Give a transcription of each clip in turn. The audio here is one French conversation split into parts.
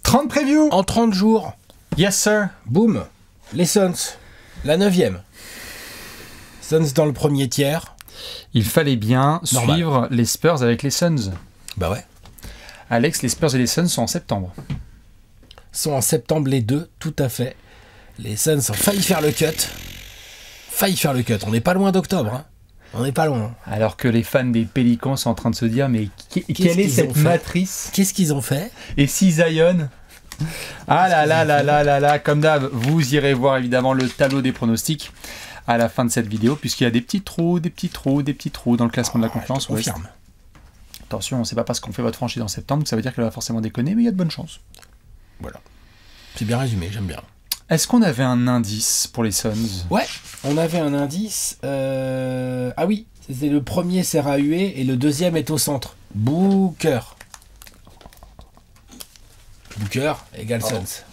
30 previews en 30 jours. Yes sir. Boum. Les Suns, la 9e. Suns dans le premier tiers. Il fallait bien suivre les Spurs avec les Suns. Bah ouais. Alex, les Spurs et les Suns sont en septembre. Sont en septembre les deux, tout à fait. Les Suns ont failli faire le cut. On n'est pas loin d'octobre. Hein. On n'est pas loin. Alors que les fans des Pélicans sont en train de se dire, mais quelle est cette matrice? Qu'est-ce qu'ils ont fait? Et si Zion... Ah là là là là là là, comme d'hab, vous irez voir évidemment le tableau des pronostics à la fin de cette vidéo, puisqu'il y a des petits trous dans le classement de la conférence. Je confirme. Attention, c'est pas parce qu'on fait votre franchise en septembre que ça veut dire qu'elle va forcément déconner, mais il y a de bonnes chances. Voilà. C'est bien résumé, j'aime bien. Est-ce qu'on avait un indice pour les Suns? Ouais, on avait un indice. Ah oui, c'était le premier sert à huer et le deuxième est au centre. Booker égale Suns.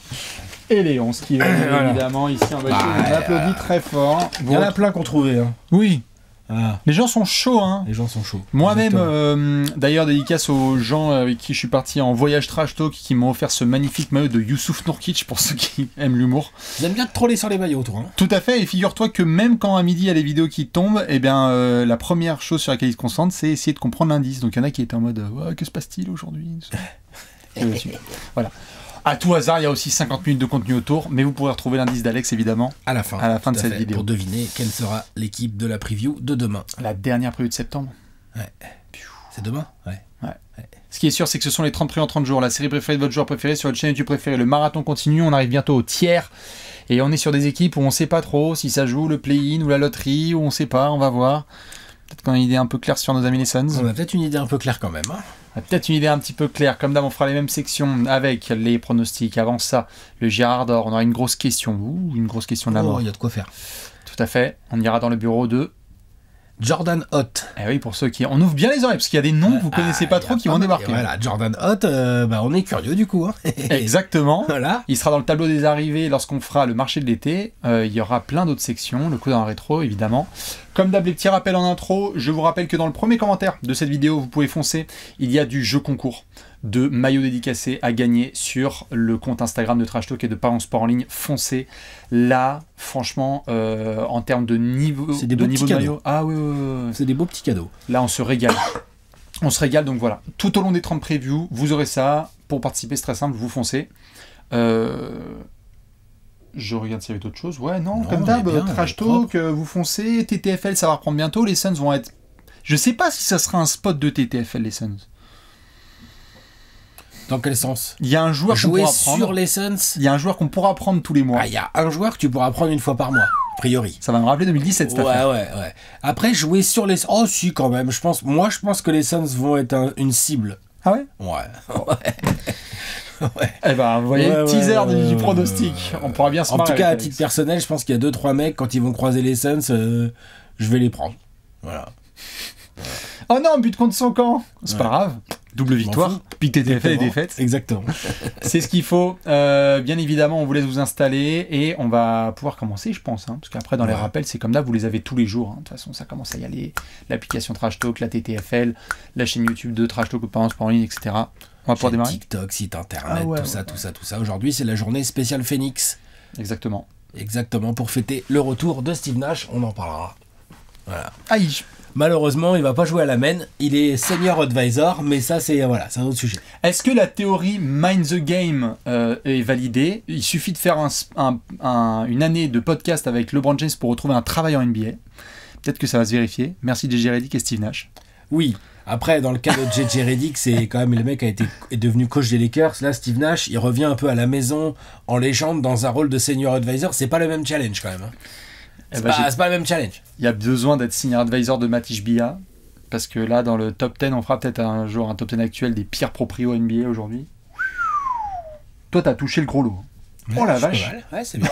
Et Léon, ce qui est voilà. Évidemment ici en bas, on applaudit très fort. Il y en a plein qu'on trouvait. Hein. Oui. Ah. Les gens sont chauds, hein. Les gens sont chauds. Moi-même, d'ailleurs, dédicace aux gens avec qui je suis parti en voyage trash talk qui m'ont offert ce magnifique maillot de Youssouf Nourkic pour ceux qui aiment l'humour. Vous aimez bien te troller sur les maillots, toi. Hein. Tout à fait, et figure-toi que même quand à midi il y a les vidéos qui tombent, eh bien, la première chose sur laquelle ils se concentrent, c'est essayer de comprendre l'indice. Donc il y en a qui étaient en mode que se passe-t-il aujourd'hui? Voilà. À tout hasard, il y a aussi 50 minutes de contenu autour, mais vous pourrez retrouver l'indice d'Alex évidemment à la fin de cette vidéo. Pour deviner quelle sera l'équipe de la preview de demain. La dernière preview de septembre. Ouais. C'est demain? Ouais. Ce qui est sûr, c'est que ce sont les 30 previews en 30 jours, la série préférée de votre joueur préféré sur votre chaîne YouTube préférée. Le marathon continue, on arrive bientôt au tiers. Et on est sur des équipes où on sait pas trop si ça joue le play-in ou la loterie, ou on sait pas, on va voir. Peut-être qu'on a une idée un peu claire sur nos amis les Suns. On a peut-être une idée un peu claire quand même. Hein. Peut-être une idée un petit peu claire. Comme d'hab, on fera les mêmes sections avec les pronostics. Avant ça, le Gérard d'Or, on aura une grosse question. Une grosse question de la mort. Il y a de quoi faire. Tout à fait. On ira dans le bureau de Jordan Hott. Eh oui, pour ceux qui... On ouvre bien les oreilles, parce qu'il y a des noms que vous connaissez pas trop qui vont débarquer. Voilà, Jordan Hott, on est curieux du coup. Hein. Exactement. Voilà. Il sera dans le tableau des arrivées lorsqu'on fera le marché de l'été. Il y aura plein d'autres sections, le coup dans la rétro, évidemment. Comme d'hab, les petits rappels en intro. Je vous rappelle que dans le premier commentaire de cette vidéo, vous pouvez foncer. Il y a du jeu concours de maillots dédicacés à gagner sur le compte Instagram de Trash Talk et de Parents Sport en ligne. Foncez là, franchement, en termes de niveau, c'est des beaux petits cadeaux. Maillot. Ah oui. C'est des beaux petits cadeaux. Là, on se régale. On se régale, donc voilà. Tout au long des 30 previews, vous aurez ça. Pour participer, c'est très simple, vous foncez. Je regarde s'il y avait d'autres choses. Ouais, non comme d'hab, Trash Talk, vous foncez. TTFL, ça va reprendre bientôt. Les Suns vont être... Je sais pas si ça sera un spot de TTFL, les Suns. Dans quel sens? Il y a un joueur qu'on pourra prendre. Sur les Suns. Il y a un joueur qu'on pourra prendre tous les mois. Ah, il y a un joueur que tu pourras prendre une fois par mois, a priori. Ça va me rappeler 2017 cette affaire. Ouais. Après, jouer sur les... Oh si, quand même. Je pense que les Suns vont être une cible. Ah ouais? Ouais. Eh ben, vous voyez, teaser du pronostic. On pourra bien se marrer. En tout cas, à titre personnel, je pense qu'il y a 2-3 mecs, quand ils vont croiser les Suns, je vais les prendre. Voilà. Oh non, but contre son camp. C'est pas grave. Double victoire. Puis TTFL et défaite. Exactement. C'est ce qu'il faut. Bien évidemment, on vous laisse vous installer et on va pouvoir commencer, je pense. Parce qu'après, dans les rappels, c'est comme là, vous les avez tous les jours. De toute façon, ça commence à y aller. L'application Trash Talk, la TTFL, la chaîne YouTube de Trash Talk, Parents Sport en ligne, etc. On va pouvoir démarrer. TikTok, site internet, tout ça. Aujourd'hui, c'est la journée spéciale Phoenix. Exactement, pour fêter le retour de Steve Nash. On en parlera. Voilà. Aïe. Malheureusement, il va pas jouer à la main. Il est senior advisor, mais ça, c'est un autre sujet. Est-ce que la théorie Mind the Game est validée? Il suffit de faire une année de podcast avec LeBron James pour retrouver un travail en NBA. Peut-être que ça va se vérifier. Merci JJ Redick et Steve Nash. Oui. Après, dans le cas de JJ Redick, c'est quand même le mec est devenu coach des Lakers. Là, Steve Nash, il revient un peu à la maison en légende dans un rôle de senior advisor. C'est pas le même challenge quand même. Hein. C'est pas le même challenge. Il y a besoin d'être senior advisor de Matish Bia, parce que là, dans le top 10, on fera peut-être un jour un top 10 actuel des pires proprios NBA aujourd'hui. Toi, t'as touché le gros lot. Ouais, oh la vache. Ouais, c'est bien.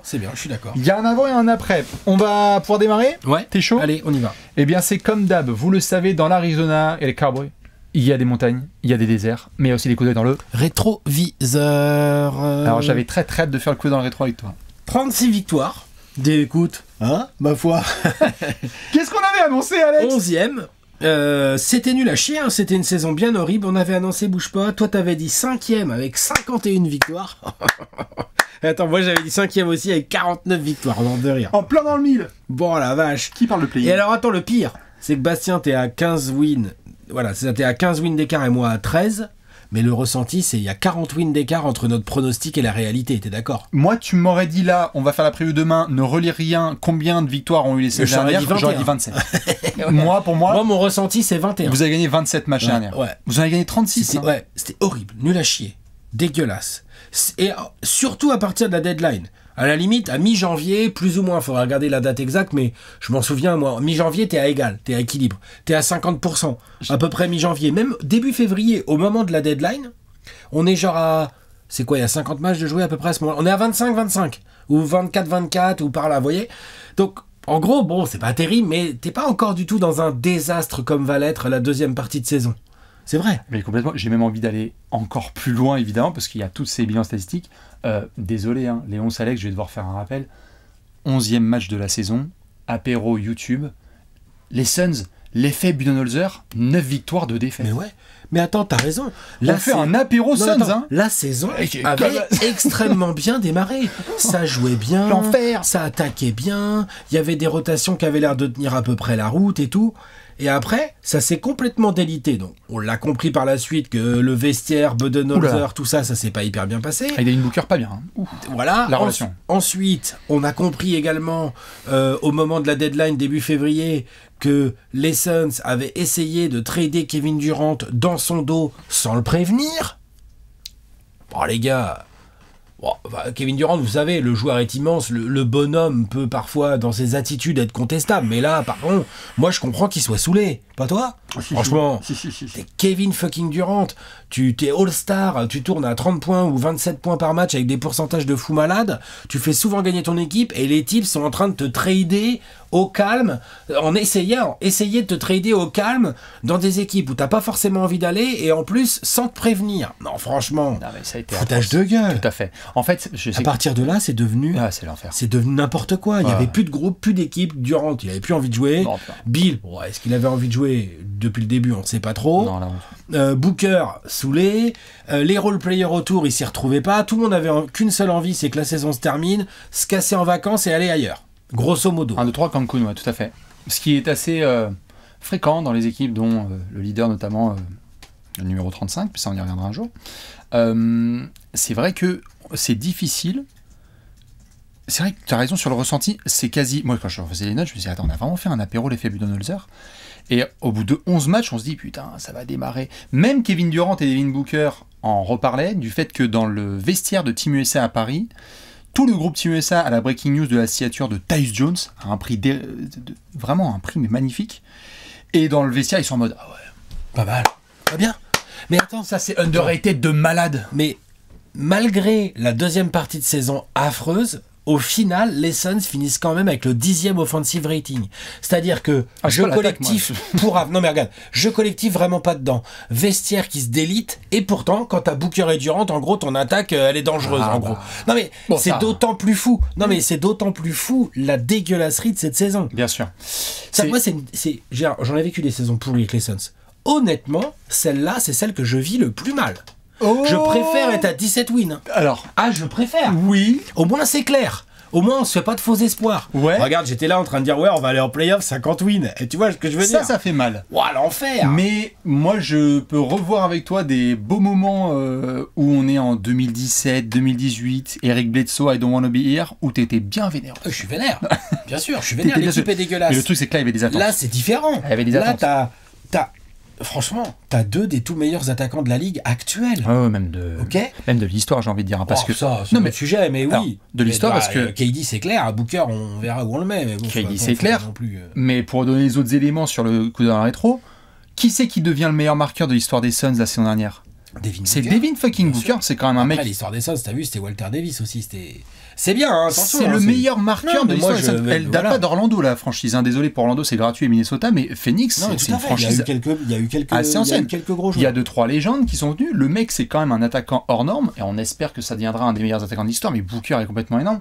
c'est bien, je suis d'accord. Il y a un avant et un après. On va pouvoir démarrer? Ouais. T'es chaud? Allez, on y va. Eh bien, c'est comme d'hab. Vous le savez, dans l'Arizona et les Cowboys, il y a des montagnes, il y a des déserts, mais il y a aussi des coups d'œil dans le rétroviseur. Alors, j'avais très hâte de faire le coup dans le rétro avec toi. 36 victoires. Écoute, hein, ma foi. Qu'est-ce qu'on avait annoncé, Alex? 11e. C'était nul à chier, hein. C'était une saison bien horrible. On avait annoncé, bouge pas. Toi, t'avais dit 5e avec 51 victoires. Attends, moi j'avais dit 5e aussi avec 49 victoires. Non, de rire. En plein dans le mille. Bon, la vache. Qui parle de play-in? Et alors, attends, le pire, c'est que Bastien, t'es à 15 wins. Voilà, c'est ça, t'es à 15 wins d'écart et moi à 13. Mais le ressenti, c'est il y a 40 wins d'écart entre notre pronostic et la réalité. T'es d'accord? Moi, tu m'aurais dit là, on va faire la preview demain, ne relis rien, combien de victoires ont eu les saisons J'aurais dernières? dit J'aurais dit 27. Moi, pour moi, mon ressenti, c'est 21. vous avez gagné 27 matchs derniers. Ouais. Vous en avez gagné 36. C'était, hein. ouais, c'était horrible, nul à chier, dégueulasse. Et surtout à partir de la deadline. À la limite, à mi-janvier, plus ou moins, il faudra regarder la date exacte, mais je m'en souviens, moi, mi-janvier, t'es à égal, t'es à équilibre, t'es à 50%, à peu près mi-janvier. Même début février, au moment de la deadline, on est genre à... C'est quoi, il y a 50 matchs de jouer à peu près à ce moment-là. On est à 25-25, ou 24-24, ou par là, vous voyez? Donc, en gros, bon, c'est pas terrible, mais t'es pas encore du tout dans un désastre comme va l'être la deuxième partie de saison. C'est vrai. Mais complètement, j'ai même envie d'aller encore plus loin, évidemment, parce qu'il y a tous ces bilans statistiques. Désolé, hein, Léon Salek, je vais devoir faire un rappel. 11e match de la saison, apéro YouTube. Les Suns, l'effet Budenholzer, 9 victoires, 2 défaites. Mais ouais. Mais attends, t'as raison. On fait un apéro Non, Suns, attends, hein. la saison Ouais, avait extrêmement bien démarré. Ça jouait bien, L'enfer. ça attaquait bien, il y avait des rotations qui avaient l'air de tenir à peu près la route et tout. Et après, ça s'est complètement délité. Donc, on l'a compris par la suite que le vestiaire, Budenholzer, tout ça, ça s'est pas hyper bien passé. Avec Devin Booker, pas bien. Hein. Ouf. Voilà. La relation. Ensuite, on a compris également, au moment de la deadline début février, que les Suns avaient essayé de trader Kevin Durant dans son dos sans le prévenir. Bon, les gars... Bon, bah, Kevin Durant, vous savez, le joueur est immense, le bonhomme peut parfois, dans ses attitudes, être contestable. Mais là, par contre, moi, je comprends qu'il soit saoulé. Pas toi? Franchement, t'es Kevin fucking Durant, tu t'es All-Star, tu tournes à 30 points ou 27 points par match avec des pourcentages de fou malade, tu fais souvent gagner ton équipe et les types sont en train de te trader au calme, en essayant de te trader au calme dans des équipes où t'as pas forcément envie d'aller et en plus sans te prévenir. Non, franchement, Non, mais ça a été foutage de gueule. Tout à fait. En fait, je sais À partir de là, c'est devenu... Ah, c'est l'enfer. C'est devenu n'importe quoi. Il n'y Ouais. avait plus de groupe, plus d'équipe. Durant, il avait plus envie de jouer. Non, enfin. Bill, bon, est-ce qu'il avait envie de jouer depuis le début? On ne sait pas trop. Non, là, Booker, saoulé. Les role-players autour, ils s'y retrouvaient pas. Tout le monde avait qu'une seule envie, c'est que la saison se termine, se casser en vacances et aller ailleurs. Grosso modo. 1, 2, 3, Cancun, ouais, tout à fait. Ce qui est assez fréquent dans les équipes, dont le leader notamment, le numéro 35, puis ça on y reviendra un jour. C'est vrai que c'est difficile. C'est vrai que tu as raison sur le ressenti, c'est quasi... Moi, quand je refaisais les notes, je me disais, attends, on a vraiment fait un apéro l'effet Budenholzer. Et au bout de 11 matchs, on se dit, putain, ça va démarrer. Même Kevin Durant et Devin Booker en reparlaient du fait que dans le vestiaire de Team USA à Paris, tout le groupe Team USA a la breaking news de la signature de Tyus Jones, à un prix vraiment un prix mais magnifique. Et dans le vestiaire, ils sont en mode, ah ouais, Pas mal. Pas bien. Mais attends, ça c'est underrated de malade. mais malgré la deuxième partie de saison affreuse, au final, les Suns finissent quand même avec le 10e offensive rating. C'est-à-dire que Ah, jeu je peux l'attaque, collectif non mais regarde, jeu collectif vraiment pas dedans. Vestiaire qui se délite, et pourtant, quand t'as Booker et Durant, en gros, ton attaque, elle est dangereuse, Ah, en bah. gros. Non mais, Bon, c'est ça- d'autant plus fou. Non mais c'est d'autant plus fou la dégueulasserie de cette saison. Bien sûr. Ça, C'est- moi, j'en ai vécu des saisons pourries avec les Suns. Honnêtement, celle-là, c'est celle que je vis le plus mal. Oh Je préfère être à 17 wins. Alors, Ah, je préfère. oui. Au moins, c'est clair. Au moins, on se fait pas de faux espoirs. Ouais. Regarde, j'étais là en train de dire, ouais, on va aller en playoff 50 wins. Et tu vois ce que je veux dire? Ça fait mal. Ouah, l'enfer. Mais moi, je peux revoir avec toi des beaux moments où on est en 2017, 2018, Eric Bledsoe, I Don't Wanna Be Here, où t'étais bien vénère. Je suis vénère. Bien sûr, je suis vénère. T'étais bien L'équipe sûr. est dégueulasse. Mais le truc, c'est que là, il y avait des attentes. Là, c'est différent. Il y avait des Là, attentes. franchement, t'as deux des tout meilleurs attaquants de la ligue actuelle. Ouais, même de l'histoire, j'ai envie de dire. Hein, parce Oh, que ça, c'est non, un mais autre sujet, mais alors, oui. de l'histoire, Mais, parce que- KD, c'est clair. À Booker, on verra où on le met. Mais bon, KD, faut c'est pas clair. non plus, Mais pour donner les autres éléments sur le coup d'un rétro, qui c'est qui devient le meilleur marqueur de l'histoire des Suns la saison dernière? Devin C'est Booker. Devin fucking Bien Booker, sûr. c'est quand même un Après, mec. l'histoire des Suns, t'as vu, c'était Walter Davis aussi. C'est bien, hein, attention. C'est hein, le meilleur marqueur Non, de mais moi, l'histoire des Suns. Elle date voilà. pas d'Orlando, la franchise. Hein. Désolé pour Orlando, c'est gratuit et Minnesota, mais Phoenix, Non, mais c'est tout à une fait. franchise Il y a eu quelques assez ancienne. gros Il y a joueurs. 2-3 légendes qui sont venues. Le mec, c'est quand même un attaquant hors norme, et on espère que ça deviendra un des meilleurs attaquants de l'histoire, mais Booker est complètement énorme.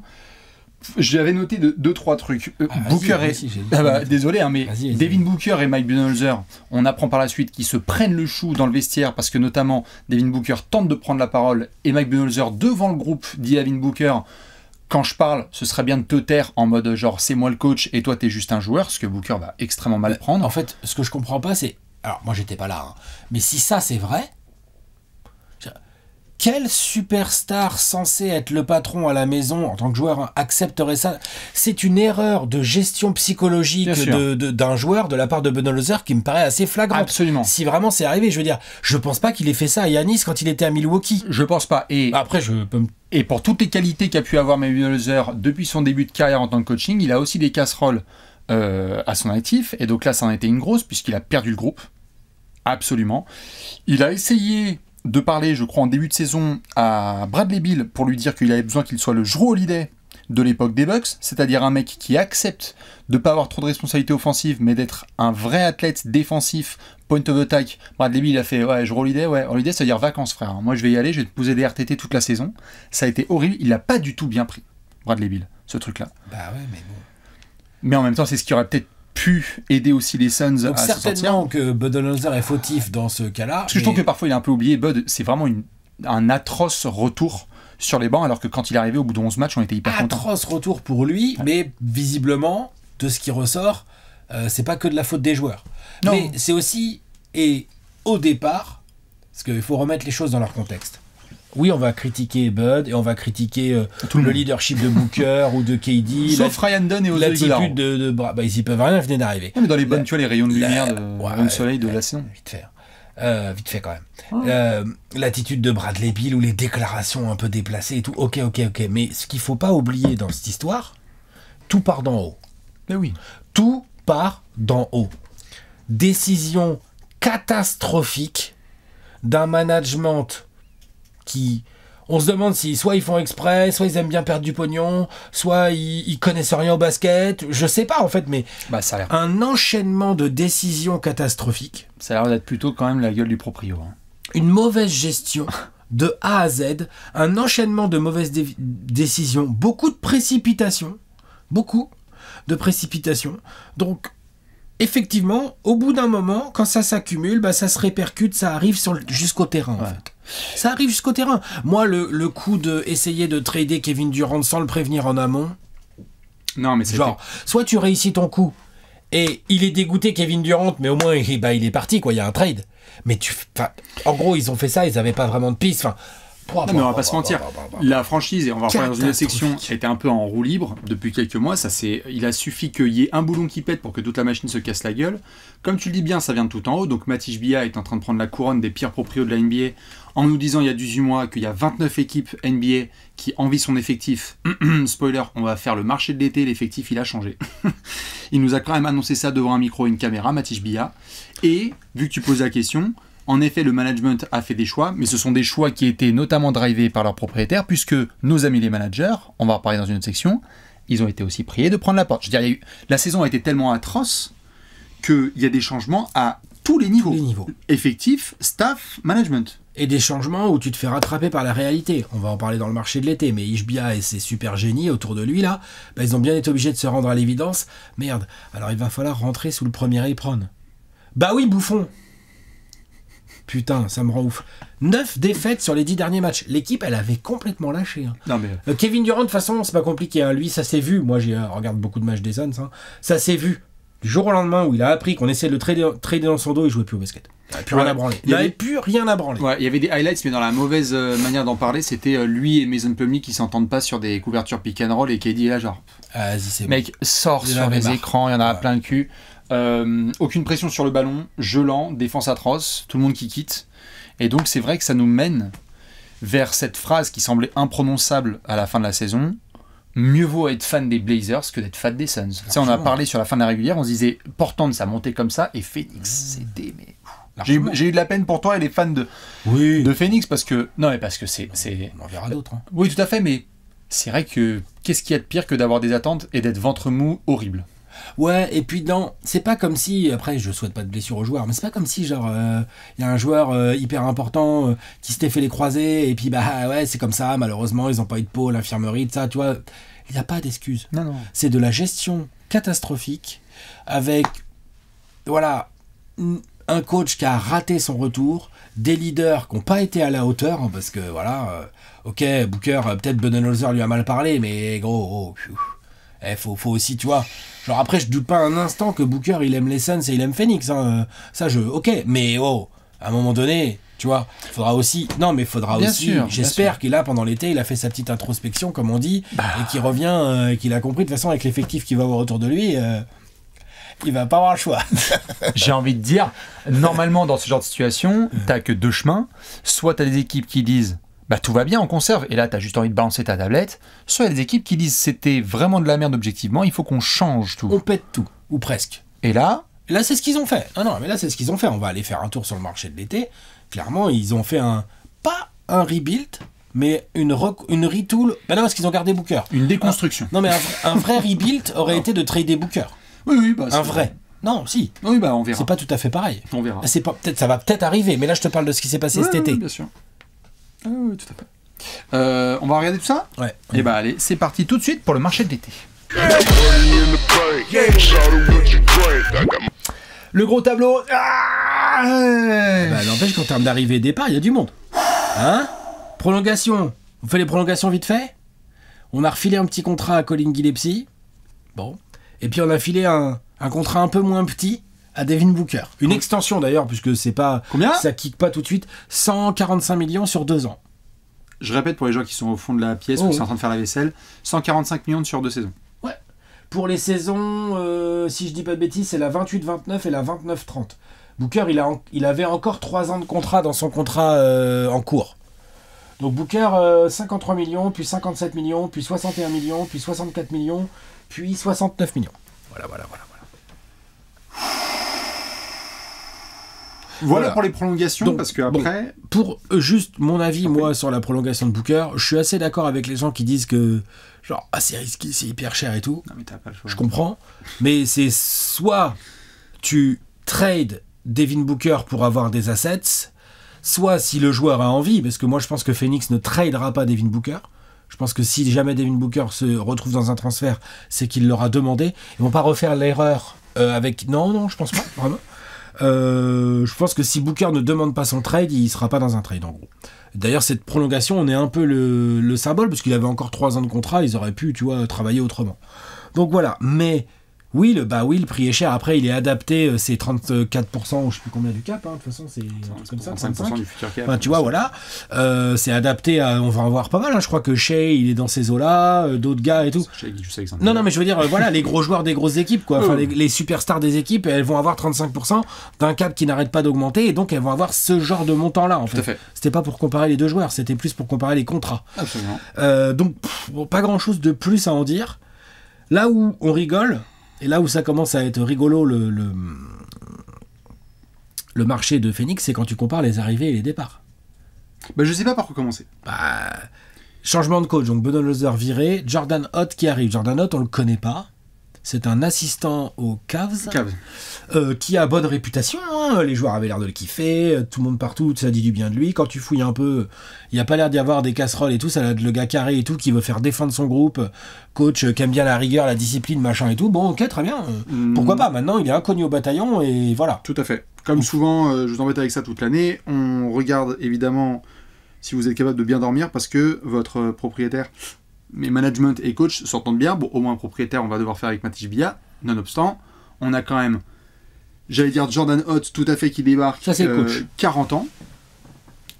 J'avais noté 2-3 trucs. Booker et... Aussi, désolé, hein, mais Vas-y. Devin Booker et Mike Budenholzer, on apprend par la suite qu'ils se prennent le chou dans le vestiaire parce que notamment Devin Booker tente de prendre la parole et Mike Budenholzer devant le groupe dit à Devin Booker, quand je parle, ce serait bien de te taire en mode genre c'est moi le coach et toi t'es juste un joueur, ce que Booker va extrêmement mal prendre. En fait, ce que je comprends pas, c'est... Alors, moi, j'étais pas là, hein, mais si ça, c'est vrai... Quel superstar censé être le patron à la maison en tant que joueur accepterait ça? C'est une erreur de gestion psychologique d'un joueur de la part de Budenholzer qui me paraît assez flagrante. Absolument. Si vraiment c'est arrivé, je veux dire, je pense pas qu'il ait fait ça à Giannis quand il était à Milwaukee. Je pense pas. Et Après, je peux me... Et pour toutes les qualités qu'a pu avoir Mike Budenholzer depuis son début de carrière en tant que coaching, il a aussi des casseroles à son actif. Et donc là, ça en était une grosse puisqu'il a perdu le groupe. Absolument. Il a essayé de parler, je crois, en début de saison à Bradley Beal pour lui dire qu'il avait besoin qu'il soit le Jrue Holiday de l'époque des Bucks, c'est-à-dire un mec qui accepte de ne pas avoir trop de responsabilités offensives, mais d'être un vrai athlète défensif, point of attack. Bradley Beal a fait, ouais, Jrue Holiday, ouais, Holiday, ça veut dire vacances, frère. Moi, je vais y aller, je vais te poser des RTT toute la saison. Ça a été horrible, il n'a pas du tout bien pris, Bradley Beal, ce truc-là. Bah ouais, mais bon... Mais en même temps, c'est ce qui aurait peut-être pu aider aussi les Suns Donc à se sortir. certainement que Budenholzer est fautif dans ce cas-là. Parce que je trouve que parfois il est un peu oublié. Bud, c'est vraiment un atroce retour sur les bancs, alors que quand il est arrivé au bout de 11 matchs, on était hyper contents. Atroce retour pour lui, mais visiblement, de ce qui ressort, c'est pas que de la faute des joueurs. Non. Mais c'est aussi, et au départ, parce qu'il faut remettre les choses dans leur contexte. Oui, on va critiquer Bud et on va critiquer le leadership de Booker ou de KD. Sauf Ryan Dunn et Ozzy l'attitude de bah, ils y peuvent rien, venait d'arriver. Mais dans les bonnes, tu vois, les rayons de lumière, rayons de soleil de la saison. Vite fait quand même. L'attitude de Bradley Beal ou les déclarations un peu déplacées et tout. Ok. Mais ce qu'il faut pas oublier dans cette histoire, tout part d'en haut. Mais oui. Tout part d'en haut. Décision catastrophique d'un management qui... On se demande si soit ils font exprès, soit ils aiment bien perdre du pognon, soit ils connaissent rien au basket, je sais pas en fait, mais bah, ça a l'air. Un enchaînement de décisions catastrophiques. Ça a l'air d'être plutôt quand même la gueule du proprio. Hein. Une mauvaise gestion de A à Z, un enchaînement de mauvaises décisions, beaucoup de précipitation, donc effectivement, au bout d'un moment, quand ça s'accumule, bah, ça se répercute, ça arrive jusqu'au terrain en fait. Ça arrive jusqu'au terrain. Moi, le coup d'essayer de trader Kevin Durant sans le prévenir en amont. Non, mais c'est genre, soit tu réussis ton coup et il est dégoûté Kevin Durant, mais au moins il est parti quoi. Il y a un trade. Mais en gros, ils ont fait ça, ils n'avaient pas vraiment de piste. Non, mais on va pas se mentir. La franchise, et on va reprendre dans une autre section, était un peu en roue libre depuis quelques mois. Il a suffi qu'il y ait un boulon qui pète pour que toute la machine se casse la gueule. Comme tu le dis bien, ça vient de tout en haut. Donc Matisse Bia est en train de prendre la couronne des pires proprios de la NBA en nous disant il y a 18 mois qu'il y a 29 équipes NBA qui envient son effectif. Spoiler, on va faire le marché de l'été, l'effectif il a changé. Il nous a quand même annoncé ça devant un micro et une caméra, Matisse Bia. Et vu que tu poses la question... En effet, le management a fait des choix, mais ce sont des choix qui étaient notamment drivés par leurs propriétaires, puisque nos amis les managers, on va en parler dans une autre section, ils ont été aussi priés de prendre la porte. Je veux dire, la saison a été tellement atroce qu'il y a des changements à tous les niveaux. Effectif, staff, management. Et des changements où tu te fais rattraper par la réalité. On va en parler dans le marché de l'été, mais Ishbia et ses super génies autour de lui, là, bah, ils ont bien été obligés de se rendre à l'évidence. Merde, alors il va falloir rentrer sous le premier apron. Bah oui, bouffon. Putain, ça me rend ouf. 9 défaites sur les 10 derniers matchs. L'équipe, elle avait complètement lâché. Hein. Non, mais... Kevin Durant, de toute façon, c'est pas compliqué. Hein. Lui, ça s'est vu. Moi, j'ai regarde beaucoup de matchs des Suns. Hein. Ça s'est vu. Du jour au lendemain où il a appris qu'on essayait de le trader dans son dos, il jouait plus au basket. Il n'avait plus rien à branler. Il n'avait plus rien à branler. Ouais, il y avait des highlights, mais dans la mauvaise manière d'en parler, c'était lui et Mason Plumlee qui s'entendent pas sur des couvertures pick and roll et KD est là genre... Vas-y, c'est mec, sort sur les écrans, il y en a plein le cul. Aucune pression sur le ballon, gelant, défense atroce, tout le monde qui quitte. Et donc c'est vrai que ça nous mène vers cette phrase qui semblait imprononçable à la fin de la saison. Mieux vaut être fan des Blazers que d'être fan des Suns. Tu sais, on a parlé sur la fin de la régulière, on se disait Portland ça montait comme ça et Phoenix c'était mais j'ai eu de la peine pour toi et les fans de Phoenix parce que c'est on en verra d'autres. Hein. Oui, tout à fait, mais c'est vrai que qu'est-ce qu'il y a de pire que d'avoir des attentes et d'être ventre mou horrible. Ouais, et puis c'est pas comme si, après je souhaite pas de blessure aux joueurs, mais c'est pas comme si genre y a un joueur hyper important qui s'était fait les croisés et puis bah ouais c'est comme ça, malheureusement ils ont pas eu de peau, l'infirmerie, tout ça, tu vois. Il n'y a pas d'excuse. Non, non. C'est de la gestion catastrophique avec, voilà, un coach qui a raté son retour, des leaders qui n'ont pas été à la hauteur, hein, parce que, voilà, ok, Booker, peut-être Budenholzer lui a mal parlé, mais gros, faut aussi, tu vois... Genre après, je doute pas un instant que Booker, il aime les Suns et il aime Phoenix, hein, ok, mais à un moment donné... Tu vois, faudra aussi. Non, mais faudra bien aussi. sûr, J'espère qu'il a, pendant l'été, il a fait sa petite introspection, comme on dit, et qu'il revient, et qu'il a compris de toute façon avec l'effectif qu'il va avoir autour de lui, il va pas avoir le choix. J'ai envie de dire, normalement, dans ce genre de situation, t'as que deux chemins. Soit t'as des équipes qui disent, bah tout va bien, on conserve, et là t'as juste envie de balancer ta tablette. Soit il y a des équipes qui disent, c'était vraiment de la merde objectivement, il faut qu'on change tout. On pète tout, ou presque. Et là, c'est ce qu'ils ont fait. Non, mais là, c'est ce qu'ils ont fait. On va aller faire un tour sur le marché de l'été. Clairement, ils ont fait pas un rebuild, mais une retool. Ben non, parce qu'ils ont gardé Booker. une déconstruction. Non, mais un vrai rebuild aurait été de trader Booker. Oui, bah, un vrai. Non, si. Oui, bah on verra. C'est pas tout à fait pareil. On verra. Ça va peut-être arriver, mais là, je te parle de ce qui s'est passé cet été. Oui, bien sûr. Oui, tout à fait. On va regarder tout ça ? Ouais. Et bah allez, c'est parti tout de suite pour le marché de l'été. Le gros tableau. N'empêche qu'en termes d'arrivée et départ, il y a du monde. Hein ? Prolongation. On fait les prolongations vite fait. On a refilé un petit contrat à Colin Gillespie. Bon. Et puis on a filé un contrat un peu moins petit à Devin Booker. Une extension d'ailleurs, puisque c'est pas. Combien ? Ça kick pas tout de suite. 145 millions sur 2 ans. Je répète pour les gens qui sont au fond de la pièce ou qui sont en train de faire la vaisselle, 145 millions sur 2 saisons. Ouais. Pour les saisons, si je dis pas de bêtises, c'est la 28-29 et la 29-30. Booker, il avait encore 3 ans de contrat dans son contrat en cours. Donc Booker, 53 millions, puis 57 millions, puis 61 millions, puis 64 millions, puis 69 millions. Voilà pour les prolongations, donc, parce que après... pour juste mon avis, moi, sur la prolongation de Booker, je suis assez d'accord avec les gens qui disent que, genre, c'est risqué, c'est hyper cher et tout. Non, mais t'as pas le choix. Je comprends. Mais c'est soit tu trades Devin Booker pour avoir des assets, soit si le joueur a envie, parce que moi, je pense que Phoenix ne tradera pas Devin Booker. Je pense que si jamais Devin Booker se retrouve dans un transfert, c'est qu'il l'aura demandé. Ils vont pas refaire l'erreur avec... Non, je pense pas, vraiment. Je pense que si Booker ne demande pas son trade, il sera pas dans un trade en gros. D'ailleurs cette prolongation, on est un peu le symbole parce qu'il avait encore 3 ans de contrat, ils auraient pu, tu vois, travailler autrement. Donc voilà, mais oui, le prix est cher. Après, il est adapté, c'est 34% ou je sais plus combien du cap, hein. De toute façon, c'est un truc comme ça, 35% du futur cap. Enfin, tu vois, voilà. C'est adapté à... On va en voir pas mal, hein. Je crois que Shea, il est dans ces eaux-là, d'autres gars et tout. Non, mais je veux dire, voilà, les gros joueurs des grosses équipes, quoi. Enfin, les superstars des équipes, elles vont avoir 35% d'un cap qui n'arrête pas d'augmenter, et donc elles vont avoir ce genre de montant-là, en fait. Tout à fait. C'était pas pour comparer les deux joueurs, c'était plus pour comparer les contrats. Absolument. Donc, pas grand-chose de plus à en dire. Là où on rigole... Et là où ça commence à être rigolo, le marché de Phoenix, c'est quand tu compares les arrivées et les départs. Bah, je sais pas par quoi commencer. Changement de coach, donc Budenholzer viré, Jordan Hott qui arrive. Jordan Hott, on le connaît pas. C'est un assistant aux Cavs. Qui a bonne réputation. Hein. Les joueurs avaient l'air de le kiffer. Tout le monde partout, ça dit du bien de lui. Quand tu fouilles un peu, il n'y a pas l'air d'y avoir des casseroles et tout. Ça a le gars carré et tout qui veut faire défendre son groupe. Coach qui aime bien la rigueur, la discipline, machin et tout. Bon, ok, très bien. Pourquoi pas ? Maintenant, il est inconnu au bataillon et voilà. Tout à fait. Comme souvent, je vous embête avec ça toute l'année. On regarde évidemment si vous êtes capable de bien dormir parce que votre propriétaire... Mais management et coach s'entendent bien. Bon, au moins propriétaire, on va devoir faire avec Matisse Bia. Nonobstant, on a quand même, j'allais dire Jordan Hott, tout à fait, qui débarque. Ça, c'est coach. 40 ans.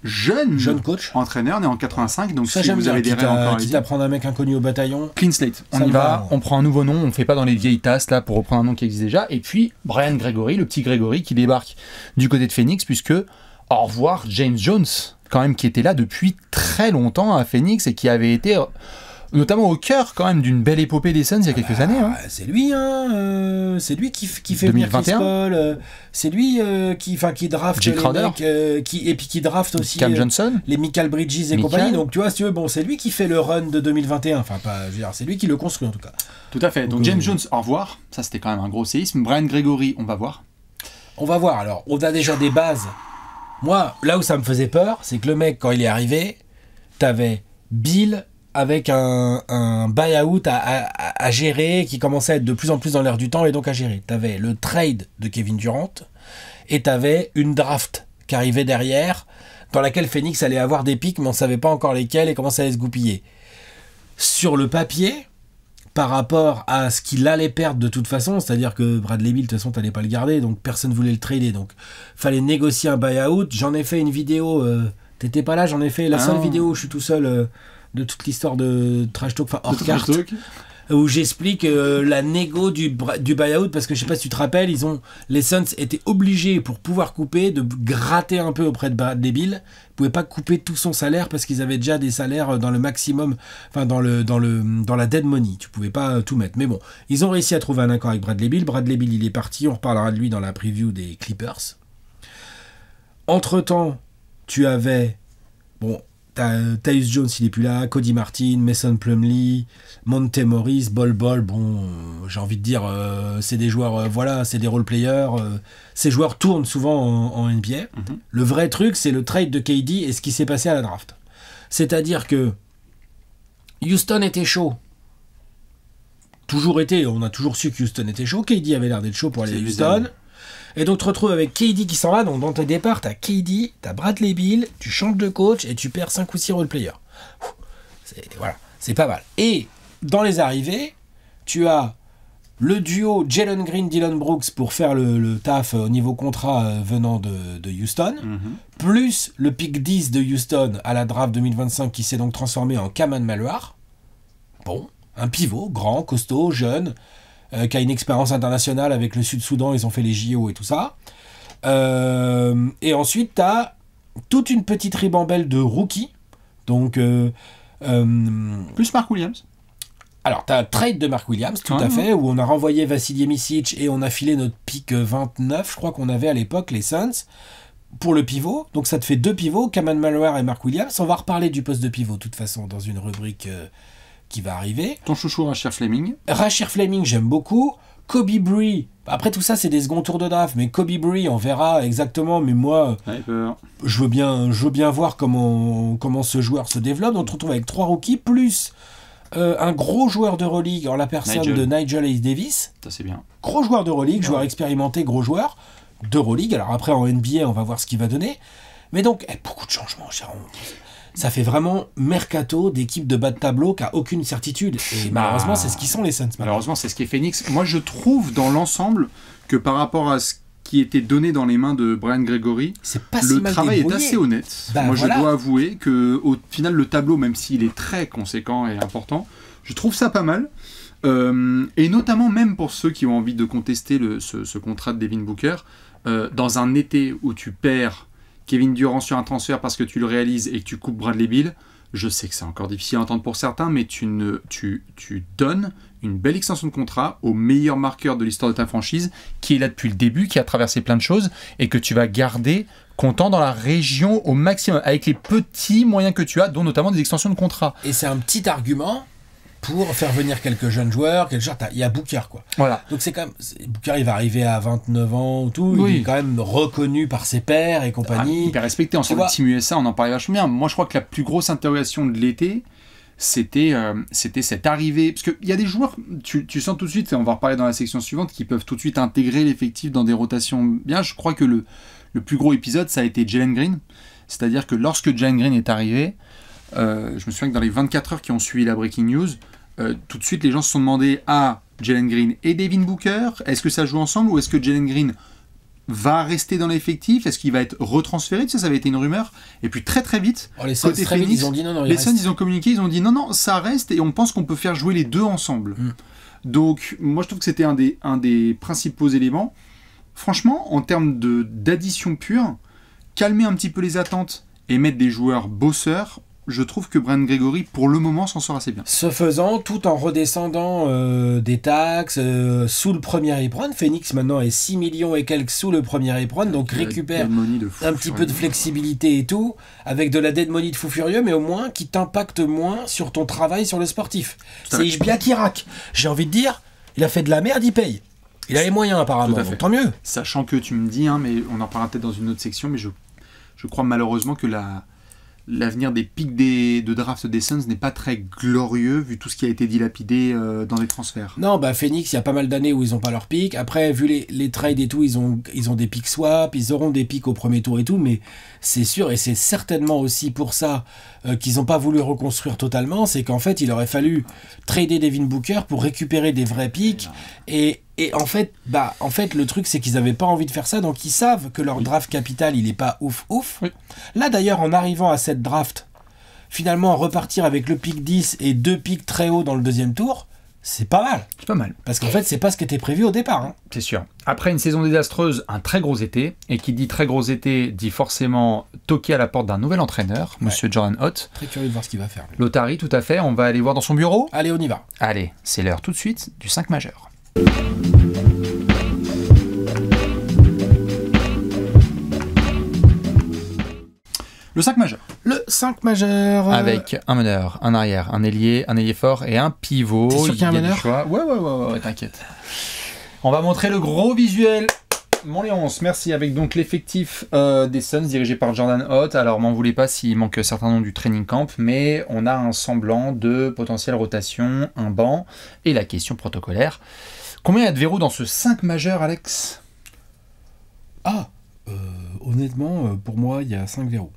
Jeune coach. Entraîneur, né en 85. Donc ça, si vous avez des rêves encore... Quitte à prendre un mec inconnu au bataillon. Clean slate. On y va, on prend un nouveau nom. On ne fait pas dans les vieilles tasses, là, pour reprendre un nom qui existe déjà. Et puis, Brian Gregory, le petit Gregory, qui débarque du côté de Phoenix, puisque, au revoir, James Jones, quand même, qui était là depuis très longtemps à Phoenix et qui avait été... notamment au cœur quand même d'une belle épopée des Suns il y a quelques années. Hein. C'est lui, c'est lui qui fait 2021. venir Chris Paul. C'est lui qui draft Jay les Crowder. mecs, et puis qui draft aussi Cam Johnson, les Mikal Bridges et compagnie. Donc tu vois, si tu veux, bon, c'est lui qui fait le run de 2021. Enfin, pas, je veux dire, c'est lui qui le construit en tout cas. Tout à fait. Donc James Jones, au revoir. Ça, c'était quand même un gros séisme. Brian Gregory, on va voir. On va voir. Alors, on a déjà des bases. Moi, là où ça me faisait peur, c'est que le mec, quand il est arrivé, t'avais Bill, avec un buy-out à gérer qui commençait à être de plus en plus dans l'air du temps et donc à gérer. Tu avais le trade de Kevin Durant et tu avais une draft qui arrivait derrière dans laquelle Phoenix allait avoir des pics mais on ne savait pas encore lesquels et comment ça allait se goupiller. Sur le papier, par rapport à ce qu'il allait perdre de toute façon, c'est-à-dire que Bradley Beal, de toute façon, tu n'allais pas le garder, donc personne ne voulait le trader, donc fallait négocier un buy-out. J'en ai fait une vidéo, t'étais pas là, j'en ai fait la seule vidéo où je suis tout seul de toute l'histoire de Trash Talk, enfin hors carte, où j'explique la négo du buy-out, parce que je sais pas si tu te rappelles, les Suns étaient obligés, pour pouvoir couper, de gratter un peu auprès de Bradley Beal. Ils pouvaient pas couper tout son salaire parce qu'ils avaient déjà des salaires dans le maximum, enfin dans la dead money. Tu pouvais pas tout mettre. Mais bon, ils ont réussi à trouver un accord avec Bradley Beal. Bradley Beal, il est parti. On reparlera de lui dans la preview des Clippers. Entre-temps, tu avais... Bon, Tyus Jones, il est plus là, Cody Martin, Mason Plumlee, Monte Morris, Bol Bol, bon, j'ai envie de dire, c'est des joueurs, voilà, c'est des role-players, ces joueurs tournent souvent en NBA. Mm-hmm. Le vrai truc, c'est le trade de KD et ce qui s'est passé à la draft. C'est-à-dire que Houston était chaud. Toujours été, on a toujours su que Houston était chaud, KD avait l'air d'être chaud pour aller à Houston. Et donc, tu te retrouves avec KD qui s'en va. Donc, dans tes départs, tu as KD, tu as Bradley Beal, tu changes de coach et tu perds 5 ou 6 role-players. Voilà, c'est pas mal. Et dans les arrivées, tu as le duo Jalen Green-Dillon Brooks pour faire le taf au niveau contrat venant de Houston, plus le pick 10 de Houston à la draft 2025 qui s'est donc transformé en Kaman Malwar. Bon, un pivot, grand, costaud, jeune, qui a une expérience internationale avec le Sud-Soudan, ils ont fait les JO et tout ça. Et ensuite, tu as toute une petite ribambelle de rookies. Donc, plus Mark Williams. Alors, tu as le trade de Mark Williams, tout à fait, où on a renvoyé Vasilij Micic et on a filé notre pick 29, je crois qu'on avait à l'époque, les Suns, pour le pivot. Donc, ça te fait 2 pivots, Kaman Malwar et Mark Williams. On va reparler du poste de pivot, de toute façon, dans une rubrique... qui va arriver. Ton chouchou Rasheed Fleming. Rasheed Fleming, j'aime beaucoup. Kobe Bree. Après tout ça, c'est des seconds tours de draft, mais Kobe Bree, on verra exactement. Mais moi, je veux bien voir comment ce joueur se développe. Donc, on se retrouve avec 3 rookies plus un gros joueur d'Euroleague en la personne de Nigel Hayes Davis. Ça, c'est bien. Gros joueur d'Euroleague, joueur expérimenté, gros joueur d'Euroleague. Alors après, en NBA, on va voir ce qu'il va donner. Mais donc, beaucoup de changements, Sharon. Ça fait vraiment mercato d'équipe de bas de tableau qui a aucune certitude. Et malheureusement, c'est ce qu'ils sont les Suns. Malheureusement, c'est ce qu'est Phoenix. Moi, je trouve dans l'ensemble que par rapport à ce qui était donné dans les mains de Brian Gregory, le travail est assez honnête. Moi, je dois avouer qu'au final, le tableau, même s'il est très conséquent et important, je trouve ça pas mal. Et notamment même pour ceux qui ont envie de contester ce contrat de Devin Booker, dans un été où tu perds Kevin Durant sur un transfert parce que tu le réalises et que tu coupes Bradley Beal, je sais que c'est encore difficile à entendre pour certains, mais tu donnes une belle extension de contrat au meilleur marqueur de l'histoire de ta franchise, qui est là depuis le début, qui a traversé plein de choses, et que tu vas garder content dans la région au maximum, avec les petits moyens que tu as, dont notamment des extensions de contrat. Et c'est un petit argument pour faire venir quelques jeunes joueurs, il y a Booker, quoi. Voilà. Donc c'est quand même, Booker, il va arriver à 29 ans ou tout, il est quand même reconnu par ses pairs et compagnie. Hyper respecté, en sorte de Team USA, on en parlait vachement bien. Moi, je crois que la plus grosse interrogation de l'été, c'était cette arrivée, parce qu'il y a des joueurs, tu sens tout de suite, et on va reparler dans la section suivante, qui peuvent tout de suite intégrer l'effectif dans des rotations bien. Je crois que le plus gros épisode, ça a été Jalen Green, c'est-à-dire que lorsque Jalen Green est arrivé, je me souviens que dans les 24 heures qui ont suivi la breaking news, tout de suite les gens se sont demandé Jalen Green et Devin Booker, est-ce que ça joue ensemble ou est-ce que Jalen Green va rester dans l'effectif, est-ce qu'il va être retransféré, ça avait été une rumeur, et puis très très vite, les Suns, très vite, ils ont dit non, les Suns ils ont communiqué, ils ont dit non, ça reste et on pense qu'on peut faire jouer les deux ensemble. Donc moi je trouve que c'était un des principaux éléments. Franchement, en termes d'addition pure, calmer un petit peu les attentes et mettre des joueurs bosseurs, je trouve que Brian Gregory, pour le moment, s'en sort assez bien. Ce faisant, tout en redescendant des taxes sous le premier apron, Phoenix maintenant est 6 millions et quelques sous le premier apron, donc récupère un petit peu de flexibilité et tout, avec de la dead money de fou furieux, mais au moins qui t'impacte moins sur ton travail sur le sportif. C'est Ishbia qui raque. J'ai envie de dire, il a fait de la merde, il paye. Il a les moyens apparemment, donc tant mieux. Sachant que tu me dis, mais on en parlera peut-être dans une autre section, mais je crois malheureusement que l'avenir des pics de draft des Suns n'est pas très glorieux vu tout ce qui a été dilapidé dans les transferts. Non, bah Phoenix, il y a pas mal d'années où ils n'ont pas leur pic. Après, vu les trades et tout, ils ont des pics swap, ils auront des pics au premier tour et tout, mais c'est sûr, et c'est certainement aussi pour ça qu'ils n'ont pas voulu reconstruire totalement, c'est qu'en fait, il aurait fallu trader Devin Booker pour récupérer des vrais pics. Et en fait, le truc, c'est qu'ils n'avaient pas envie de faire ça, donc ils savent que leur draft capital, il n'est pas ouf. Oui. Là, d'ailleurs, en arrivant à cette draft, finalement, repartir avec le pick 10 et 2 pics très hauts dans le deuxième tour, c'est pas mal. C'est pas mal. Parce qu'en fait, c'est pas ce qui était prévu au départ. Hein. C'est sûr. Après une saison désastreuse, un très gros été, et qui dit très gros été, dit forcément toquer à la porte d'un nouvel entraîneur, Monsieur Jordan Hott. Très curieux de voir ce qu'il va faire. L'Otari, tout à fait. On va aller voir dans son bureau. Allez, on y va. Allez, c'est l'heure tout de suite du 5 majeur. Le 5 majeur. Le 5 majeur. Avec un meneur, un arrière, un ailier fort et un pivot. T'es sûr qu'il y a un meneur ? Ouais, t'inquiète. On va montrer le gros visuel. Mon Léonce, merci. Avec donc l'effectif des Suns dirigé par Jordan Hott. Alors, m'en voulez pas s'il manque certains noms du training camp, mais on a un semblant de potentielle rotation, un banc et la question protocolaire. Combien il y a de verrous dans ce 5 majeur, Alex ? Honnêtement, pour moi, il y a 5 verrous.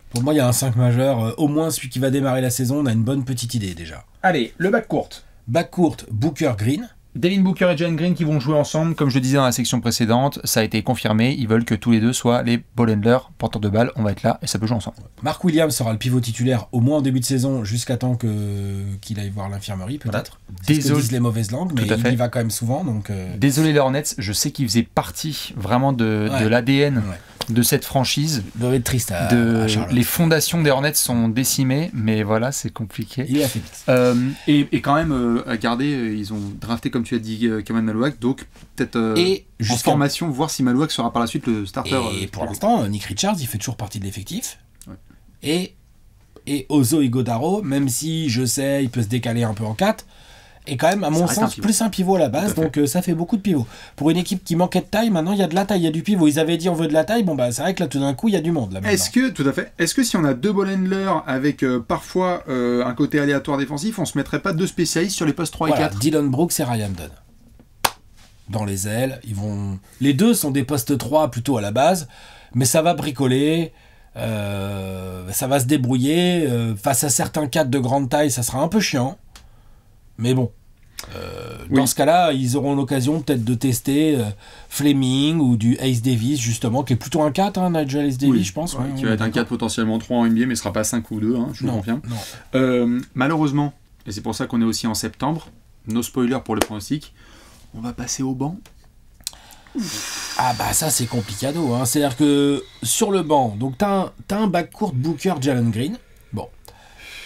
Pour moi, il y a un 5 majeur. Au moins, celui qui va démarrer la saison, on a une bonne petite idée déjà. Allez, le backcourt. Backcourt, Booker, Green. Devin Booker et Jalen Green qui vont jouer ensemble, comme je le disais dans la section précédente, ça a été confirmé, ils veulent que tous les deux soient les ball handlers, porteurs de balles, on va être là et ça peut jouer ensemble. Mark Williams sera le pivot titulaire au moins en début de saison, jusqu'à temps qu'il aille voir l'infirmerie peut-être. Voilà. C'est ce que disent les mauvaises langues, mais il y va quand même souvent. Donc Désolé les Hornets, je sais qu'ils faisaient partie vraiment de l'ADN de cette franchise. Ça doit être triste à Charlotte. Les fondations des Hornets sont décimées, mais voilà, c'est compliqué. Il est à Phoenix. Et quand même, à garder, ils ont drafté, comme tu as dit, Kaman Malouak, donc peut-être en formation, voir si Malouak sera par la suite le starter. Et pour l'instant, Nick Richards, il fait toujours partie de l'effectif. Ouais. Et Ozo Ighodaro, même si je sais, il peut se décaler un peu en 4, est quand même, à mon sens, plus un pivot à la base, donc ça fait beaucoup de pivots. Pour une équipe qui manquait de taille, maintenant il y a de la taille, il y a du pivot. Ils avaient dit on veut de la taille, bon bah c'est vrai que là tout d'un coup il y a du monde là maintenant. Est-ce que si on a 2 ball handlers avec parfois un côté aléatoire défensif, on se mettrait pas 2 spécialistes sur les postes 3 et 4 ? Dylan Brooks et Ryan Dunn. Dans les ailes, les deux sont des postes 3 plutôt à la base, mais ça va bricoler, ça va se débrouiller. Face à certains 4 de grande taille, ça sera un peu chiant. Mais bon, dans ce cas-là, ils auront l'occasion peut-être de tester Fleming ou du Ace Davis, justement, qui est plutôt un 4, hein, Nigel Ace Davis, je pense. Qui va être un 4 potentiellement 3 en NBA, mais ne sera pas 5 ou 2, hein, je le confirme. Malheureusement, et c'est pour ça qu'on est aussi en septembre, no spoiler pour le pronostic, on va passer au banc. Ah bah ça c'est complicado, hein. C'est-à-dire que sur le banc, donc t'as un backcourt Booker, Jalen Green. Bon,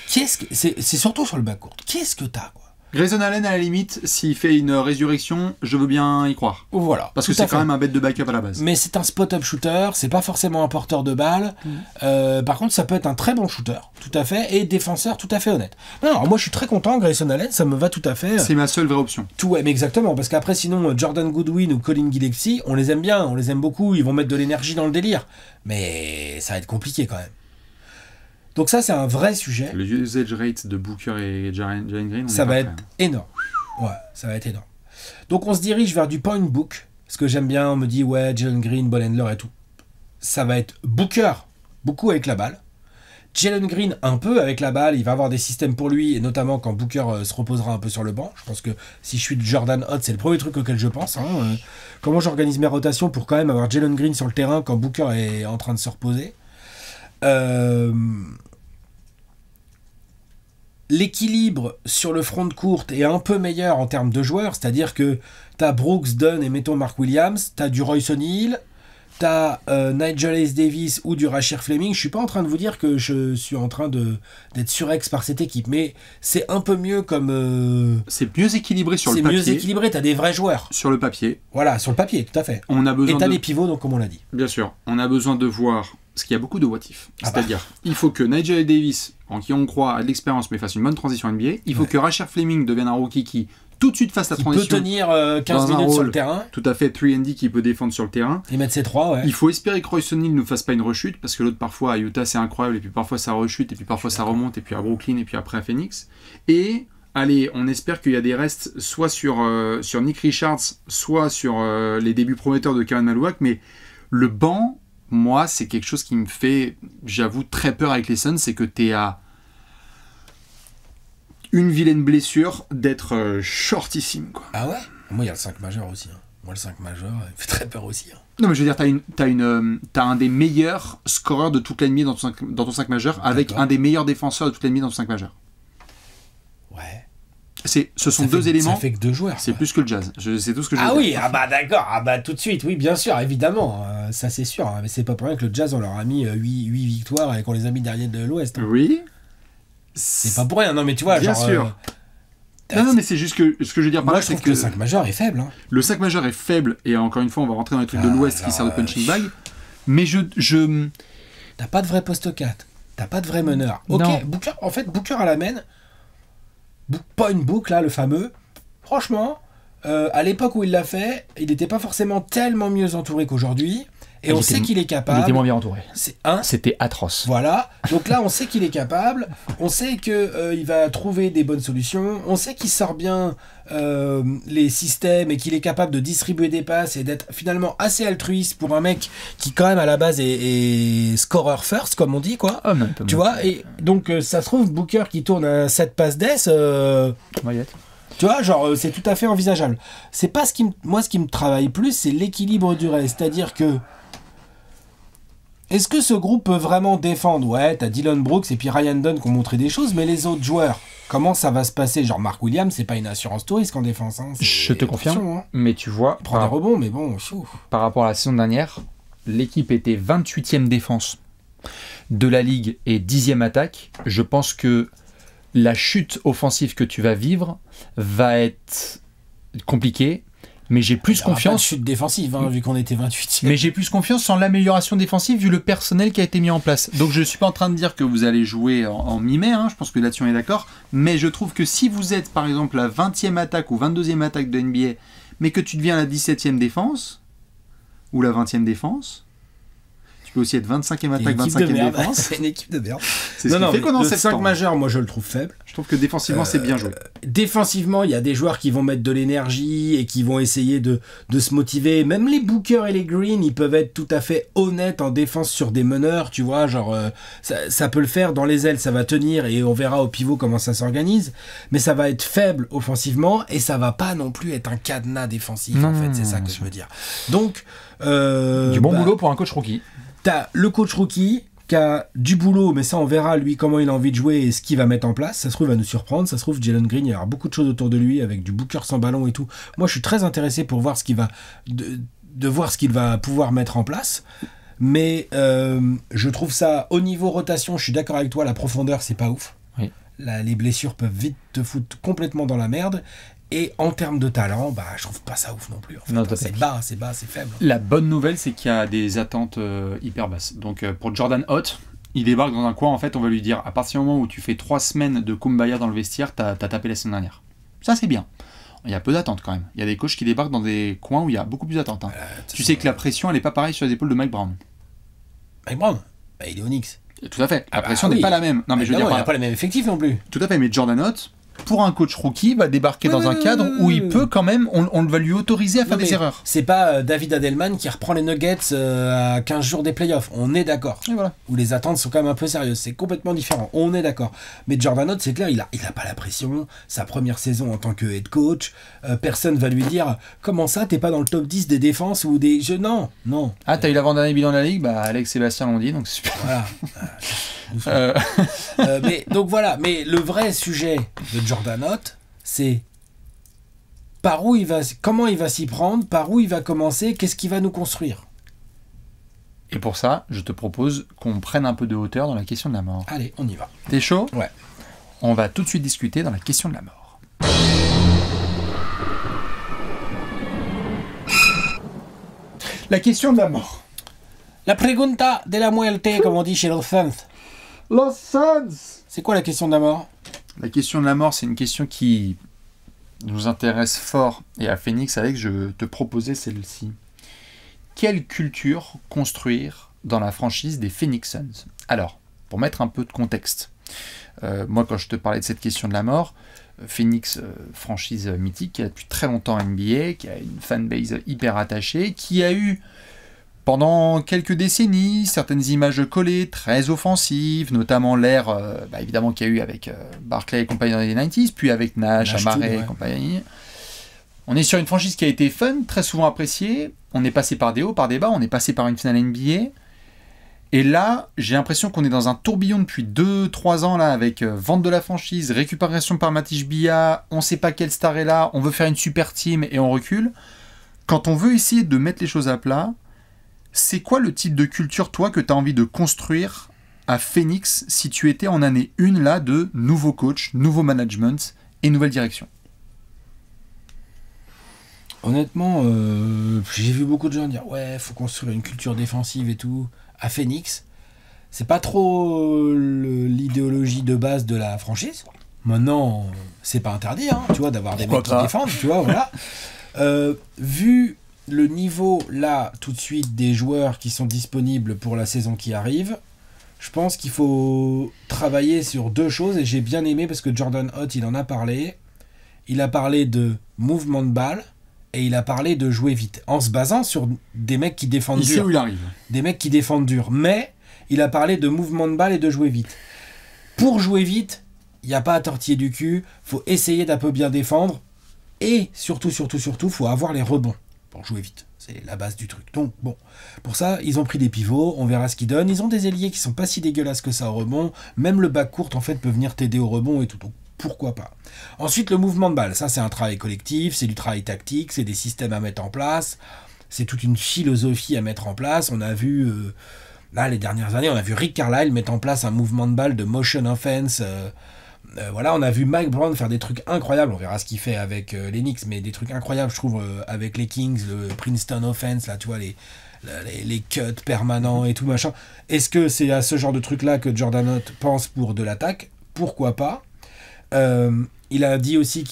c'est surtout sur le backcourt. Qu'est-ce que t'as, quoi? Grayson Allen, à la limite, s'il fait une résurrection, je veux bien y croire. Voilà. Parce que c'est quand même un bête de backup à la base. Mais c'est un spot-up shooter, c'est pas forcément un porteur de balle. Par contre, ça peut être un très bon shooter, tout à fait, et défenseur tout à fait honnête. Non, alors moi je suis très content, Grayson Allen, ça me va tout à fait. C'est ma seule vraie option. Mais exactement, parce qu'après sinon, Jordan Goodwin ou Colin Gillespie, on les aime bien, on les aime beaucoup, ils vont mettre de l'énergie dans le délire. Mais ça va être compliqué quand même. Donc ça, c'est un vrai sujet. Le usage rate de Booker et Jalen Green, ça va être énorme. Ouais, ça va être énorme. Donc on se dirige vers du point book, parce que j'aime bien, on me dit, ouais, Jalen Green, ball handler et tout. Ça va être Booker, beaucoup avec la balle. Jalen Green, un peu avec la balle, il va avoir des systèmes pour lui, et notamment quand Booker se reposera un peu sur le banc. Je pense que si je suis Jordan Hott, c'est le premier truc auquel je pense. Comment j'organise mes rotations pour quand même avoir Jalen Green sur le terrain quand Booker est en train de se reposer. L'équilibre sur le front de courte est un peu meilleur en termes de joueurs, c'est-à-dire que t'as Brooks, Dunn et mettons Mark Williams, t'as du Royce O'Neal, t'as Nigel Ace Davis ou du Rasheed Fleming. Je suis pas en train de vous dire que je suis en train d'être surex par cette équipe, mais c'est un peu mieux comme... c'est mieux équilibré sur le papier. C'est mieux équilibré, t'as des vrais joueurs. Sur le papier. Voilà, sur le papier, tout à fait. On a besoin et t'as des pivots, donc comme on l'a dit. Bien sûr, on a besoin de voir... Parce qu'il y a beaucoup de what if. C'est-à-dire, il faut que Nigel Davis, en qui on croit, a de l'expérience, mais fasse une bonne transition NBA. Il faut que Rasheed Fleming devienne un rookie qui tout de suite face à la Il peut transition. tenir 15 dans un minutes sur rôle. le terrain Tout à fait, 3&D qui peut défendre sur le terrain. et mettre ses 3, ouais. Il faut espérer que Royce O'Neal ne fasse pas une rechute, parce que l'autre, parfois, à Utah, c'est incroyable, et puis parfois, ça rechute, et puis parfois, ça remonte, et puis à Brooklyn, et puis après à Phoenix. Et, allez, on espère qu'il y a des restes, soit sur Nick Richards, soit sur les débuts prometteurs de Kevin Malouak, mais le banc, moi, c'est quelque chose qui me fait, j'avoue, très peur avec les Suns, c'est que t'es à une vilaine blessure d'être shortissime, quoi. Ah ouais? Moi, il y a le 5 majeur aussi. Hein. Moi, le 5 majeur, il fait très peur aussi. Hein. Non, mais je veux dire, t'as un des meilleurs scoreurs de toute l'ennemi dans ton 5 majeur, avec un des meilleurs défenseurs de toute l'ennemi dans ton 5 majeur. Ouais. Ce sont deux éléments. Ça fait que 2 joueurs. C'est plus que le Jazz. C'est tout ce que je veux Ah dire. oui, ah bah d'accord, ah bah tout de suite, oui, bien sûr, évidemment, ça c'est sûr. Hein, mais c'est pas pour rien que le Jazz, on leur a mis 8 victoires et qu'on les a mis derniers de l'Ouest. Hein. Oui. C'est pas pour rien, non mais tu vois, Bien genre... sûr. Non, mais c'est juste que ce que je veux dire par Moi là, je c'est trouve que le 5 majeur est faible. Hein. le 5 majeur est faible, et encore une fois, on va rentrer dans les trucs de l'Ouest qui sert de punching bag. Mais T'as pas de vrai poste 4, t'as pas de vrai meneur. Ok, Non. Booker, en fait, Booker à la main, point book là, le fameux, franchement, à l'époque où il l'a fait, il n'était pas forcément tellement mieux entouré qu'aujourd'hui. Et on sait qu'il est il capable. était moins bien entouré. Hein, C'était atroce. voilà. Donc là, on sait qu'il est capable. On sait que il va trouver des bonnes solutions. On sait qu'il sort bien les systèmes et qu'il est capable de distribuer des passes et d'être finalement assez altruiste pour un mec qui quand même à la base est scorer first, comme on dit quoi. Oh, non, Tu vois. Et donc ça se trouve Booker qui tourne à 7 passes d'ess. Tu vois, genre, c'est tout à fait envisageable. C'est pas ce qui me travaille plus, c'est l'équilibre du reste. C'est-à-dire que est-ce que ce groupe peut vraiment défendre? Ouais, t'as Dylan Brooks et puis Ryan Dunn qui ont montré des choses, mais les autres joueurs, comment ça va se passer? Genre Mark Williams, c'est pas une assurance tout risque en défense. Hein. Je te confirme, Attention, hein. mais tu vois, Il prend des rebonds, mais bon, par rapport à la saison dernière, l'équipe était 28e défense de la ligue et 10e attaque. Je pense que la chute offensive que tu vas vivre va être compliquée, mais j'ai plus confiance. Pas de chute défensive, hein, vu qu'on était 28e. Mais j'ai plus confiance en l'amélioration défensive vu le personnel qui a été mis en place. Donc je suis pas en train de dire que vous allez jouer en mi-mai, hein, je pense que là-dessus on est d'accord, mais je trouve que si vous êtes par exemple la 20e attaque ou 22e attaque de NBA, mais que tu deviens la 17e défense, ou la 20e défense, tu peux aussi être 25e attaque, 25e défense. C'est une équipe de merde. C'est ce qui fait qu'on est en le 5 septembre. majeur, moi je le trouve faible. Je trouve que défensivement c'est bien joué. Défensivement, il y a des joueurs qui vont mettre de l'énergie et qui vont essayer de se motiver. Même les Booker et les Green, ils peuvent être tout à fait honnêtes en défense sur des meneurs, tu vois. Genre, ça peut le faire dans les ailes, ça va tenir et on verra au pivot comment ça s'organise. Mais ça va être faible offensivement et ça va pas non plus être un cadenas défensif, Non, en fait. C'est ça que je veux dire. Donc, Du bon boulot pour un coach rookie. t'as le coach rookie qui a du boulot, mais ça on verra lui comment il a envie de jouer et ce qu'il va mettre en place. Ça se trouve il va nous surprendre, ça se trouve Jalen Green, il y aura beaucoup de choses autour de lui avec du Booker sans ballon et tout. Moi je suis très intéressé pour voir ce qu'il va de voir ce qu'il va pouvoir mettre en place. Mais je trouve ça au niveau rotation, je suis d'accord avec toi, la profondeur c'est pas ouf. Oui. Là, les blessures peuvent vite te foutre complètement dans la merde. Et en termes de talent, bah, je trouve pas ça ouf non plus. En fait. Non, C'est bas, c'est faible. La bonne nouvelle, c'est qu'il y a des attentes hyper basses. Donc pour Jordan Hott, il débarque dans un coin, en fait, on va lui dire, à partir du moment où tu fais 3 semaines de kumbaya dans le vestiaire, t'as tapé la semaine dernière. Ça, c'est bien. Il y a peu d'attentes quand même. Il y a des coachs qui débarquent dans des coins où il y a beaucoup plus d'attentes. Hein. Tu sais que la pression, elle n'est pas pareille sur les épaules de Mike Brown. Mike Brown, bah, il est au Knicks. Tout à fait. La pression n'est pas la même. Non, mais je veux dire, il n'a pas les mêmes effectifs non plus. tout à fait. Mais Jordan Hott, pour un coach rookie, va débarquer dans un cadre où il peut quand même, on va lui autoriser à faire des erreurs. C'est pas David Adelman qui reprend les Nuggets à 15 jours des playoffs. On est d'accord. Et voilà. Où les attentes sont quand même un peu sérieuses. C'est complètement différent. On est d'accord. Mais Jordan Hott, c'est clair, il a pas la pression. Sa première saison en tant que head coach, personne va lui dire comment ça, t'es pas dans le top 10 des défenses ou des jeux. Non. Ah, t'as eu l'avant-dernier bilan de la ligue, bah Alex et Sébastien l'ont dit, donc c'est super. Voilà. Mais donc voilà. Mais le vrai sujet de Jordan Hott, c'est comment il va s'y prendre, par où il va commencer, qu'est-ce qu'il va nous construire. Et pour ça, je te propose qu'on prenne un peu de hauteur dans la question de la mort. Allez, on y va. T'es chaud ? Ouais. On va tout de suite discuter dans la question de la mort. La question de la mort. La pregunta de la muerte, comme on dit chez los Suns. Los Suns. C'est quoi la question de la mort? La question de la mort, c'est une question qui nous intéresse fort, et à Phoenix, Alex, je te proposais celle-ci. Quelle culture construire dans la franchise des Phoenix Suns? Alors, pour mettre un peu de contexte, moi quand je te parlais de cette question de la mort, Phoenix, franchise mythique, qui a depuis très longtemps en NBA, qui a une fanbase hyper attachée, qui a eu pendant quelques décennies certaines images collées très offensives, notamment l'ère évidemment qu'il y a eu avec Barkley et compagnie dans les 90s, puis avec Nash, Amaré et compagnie. On est sur une franchise qui a été fun, très souvent appréciée. On est passé par des hauts, par des bas, on est passé par une finale NBA. Et là, j'ai l'impression qu'on est dans un tourbillon depuis 2-3 ans là, avec vente de la franchise, récupération par Matisse Bia, on ne sait pas quelle star est là, on veut faire une super team et on recule. Quand on veut essayer de mettre les choses à plat, c'est quoi le type de culture, toi, que tu as envie de construire à Phoenix si tu étais en année 1 là, de nouveau coach, nouveau management et nouvelle direction? Honnêtement, j'ai vu beaucoup de gens dire ouais, faut construire une culture défensive et tout. À Phoenix, c'est pas trop l'idéologie de base de la franchise. Maintenant, c'est pas interdit, hein, tu vois, d'avoir des mecs qui défendent, tu vois, voilà. Vu le niveau là, tout de suite, des joueurs qui sont disponibles pour la saison qui arrive, je pense qu'il faut travailler sur 2 choses, et j'ai bien aimé parce que Jordan Hott, il en a parlé. Il a parlé de mouvement de balle. Et il a parlé de jouer vite, en se basant sur des mecs qui défendent dur. Il sait où il arrive. Des mecs qui défendent dur. Mais il a parlé de mouvement de balle et de jouer vite. Pour jouer vite, il n'y a pas à tortiller du cul. Faut essayer d'un peu bien défendre. Et surtout, faut avoir les rebonds pour jouer vite. C'est la base du truc. Donc, bon, pour ça, ils ont pris des pivots. On verra ce qu'ils donnent. Ils ont des ailiers qui sont pas si dégueulasses que ça au rebond. Même le back court, en fait, peut venir t'aider au rebond et tout. Donc, pourquoi pas. Ensuite, le mouvement de balle, ça c'est un travail collectif, c'est du travail tactique, c'est des systèmes à mettre en place, c'est toute une philosophie à mettre en place. On a vu, là les dernières années, on a vu Rick Carlisle mettre en place un mouvement de balle de motion offense. Voilà, on a vu Mike Brown faire des trucs incroyables, on verra ce qu'il fait avec les Knicks, mais des trucs incroyables je trouve avec les Kings, le Princeton offense, là tu vois, les cuts permanents et tout machin. Est-ce que c'est à ce genre de truc là que Jordan Hott pense pour de l'attaque? Pourquoi pas. Il a dit aussi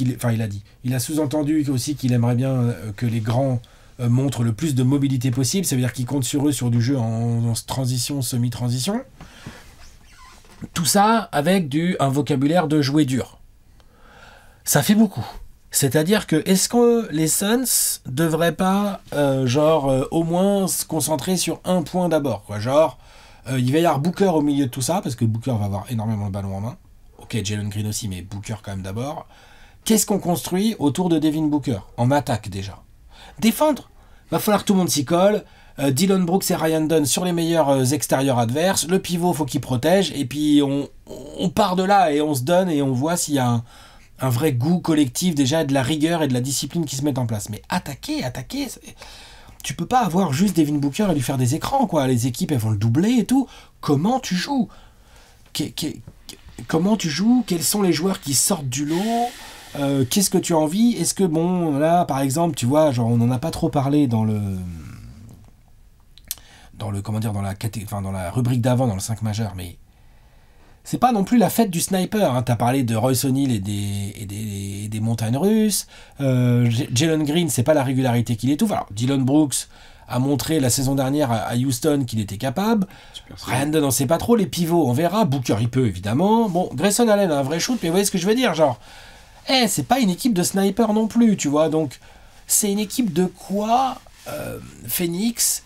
il a sous-entendu aussi qu'il aimerait bien que les grands montrent le plus de mobilité possible. Ça veut dire qu'il compte sur eux sur du jeu en transition, semi-transition. Tout ça avec un vocabulaire de jouer dur. Ça fait beaucoup. C'est-à-dire que est-ce que les Suns devraient pas au moins se concentrer sur un point d'abord, quoi. Il va y avoir Booker au milieu de tout ça parce que Booker va avoir énormément de ballons en main. Ok, Jalen Green aussi, mais Booker quand même d'abord. Qu'est-ce qu'on construit autour de Devin Booker? En attaque déjà. Défendre. Va falloir que tout le monde s'y colle. Dillon Brooks et Ryan Dunn sur les meilleurs extérieurs adverses. Le pivot, faut qu'il protège. Et puis on part de là et on se donne et on voit s'il y a un vrai goût collectif déjà, de la rigueur et de la discipline qui se mettent en place. Mais attaquer. Tu peux pas avoir juste Devin Booker et lui faire des écrans, quoi. Les équipes, elles vont le doubler et tout. Comment tu joues? Comment tu joues? Quels sont les joueurs qui sortent du lot? Qu'est-ce que tu as envie? Est-ce que, bon, là, par exemple, tu vois, on n'en a pas trop parlé dans la rubrique d'avant, dans le 5 majeur, mais c'est pas non plus la fête du sniper, hein. T'as parlé de Royce O'Neal et des montagnes russes. Jalen Green, c'est pas la régularité qu'il étouffe. Alors, Dillon Brooks a montré la saison dernière à Houston qu'il était capable. Ryan Dunn, on sait pas trop. Les pivots, on verra. Booker, il peut, évidemment. Bon, Grayson Allen a un vrai shoot, mais vous voyez ce que je veux dire, c'est pas une équipe de sniper non plus, tu vois. Donc, c'est une équipe de quoi Phoenix,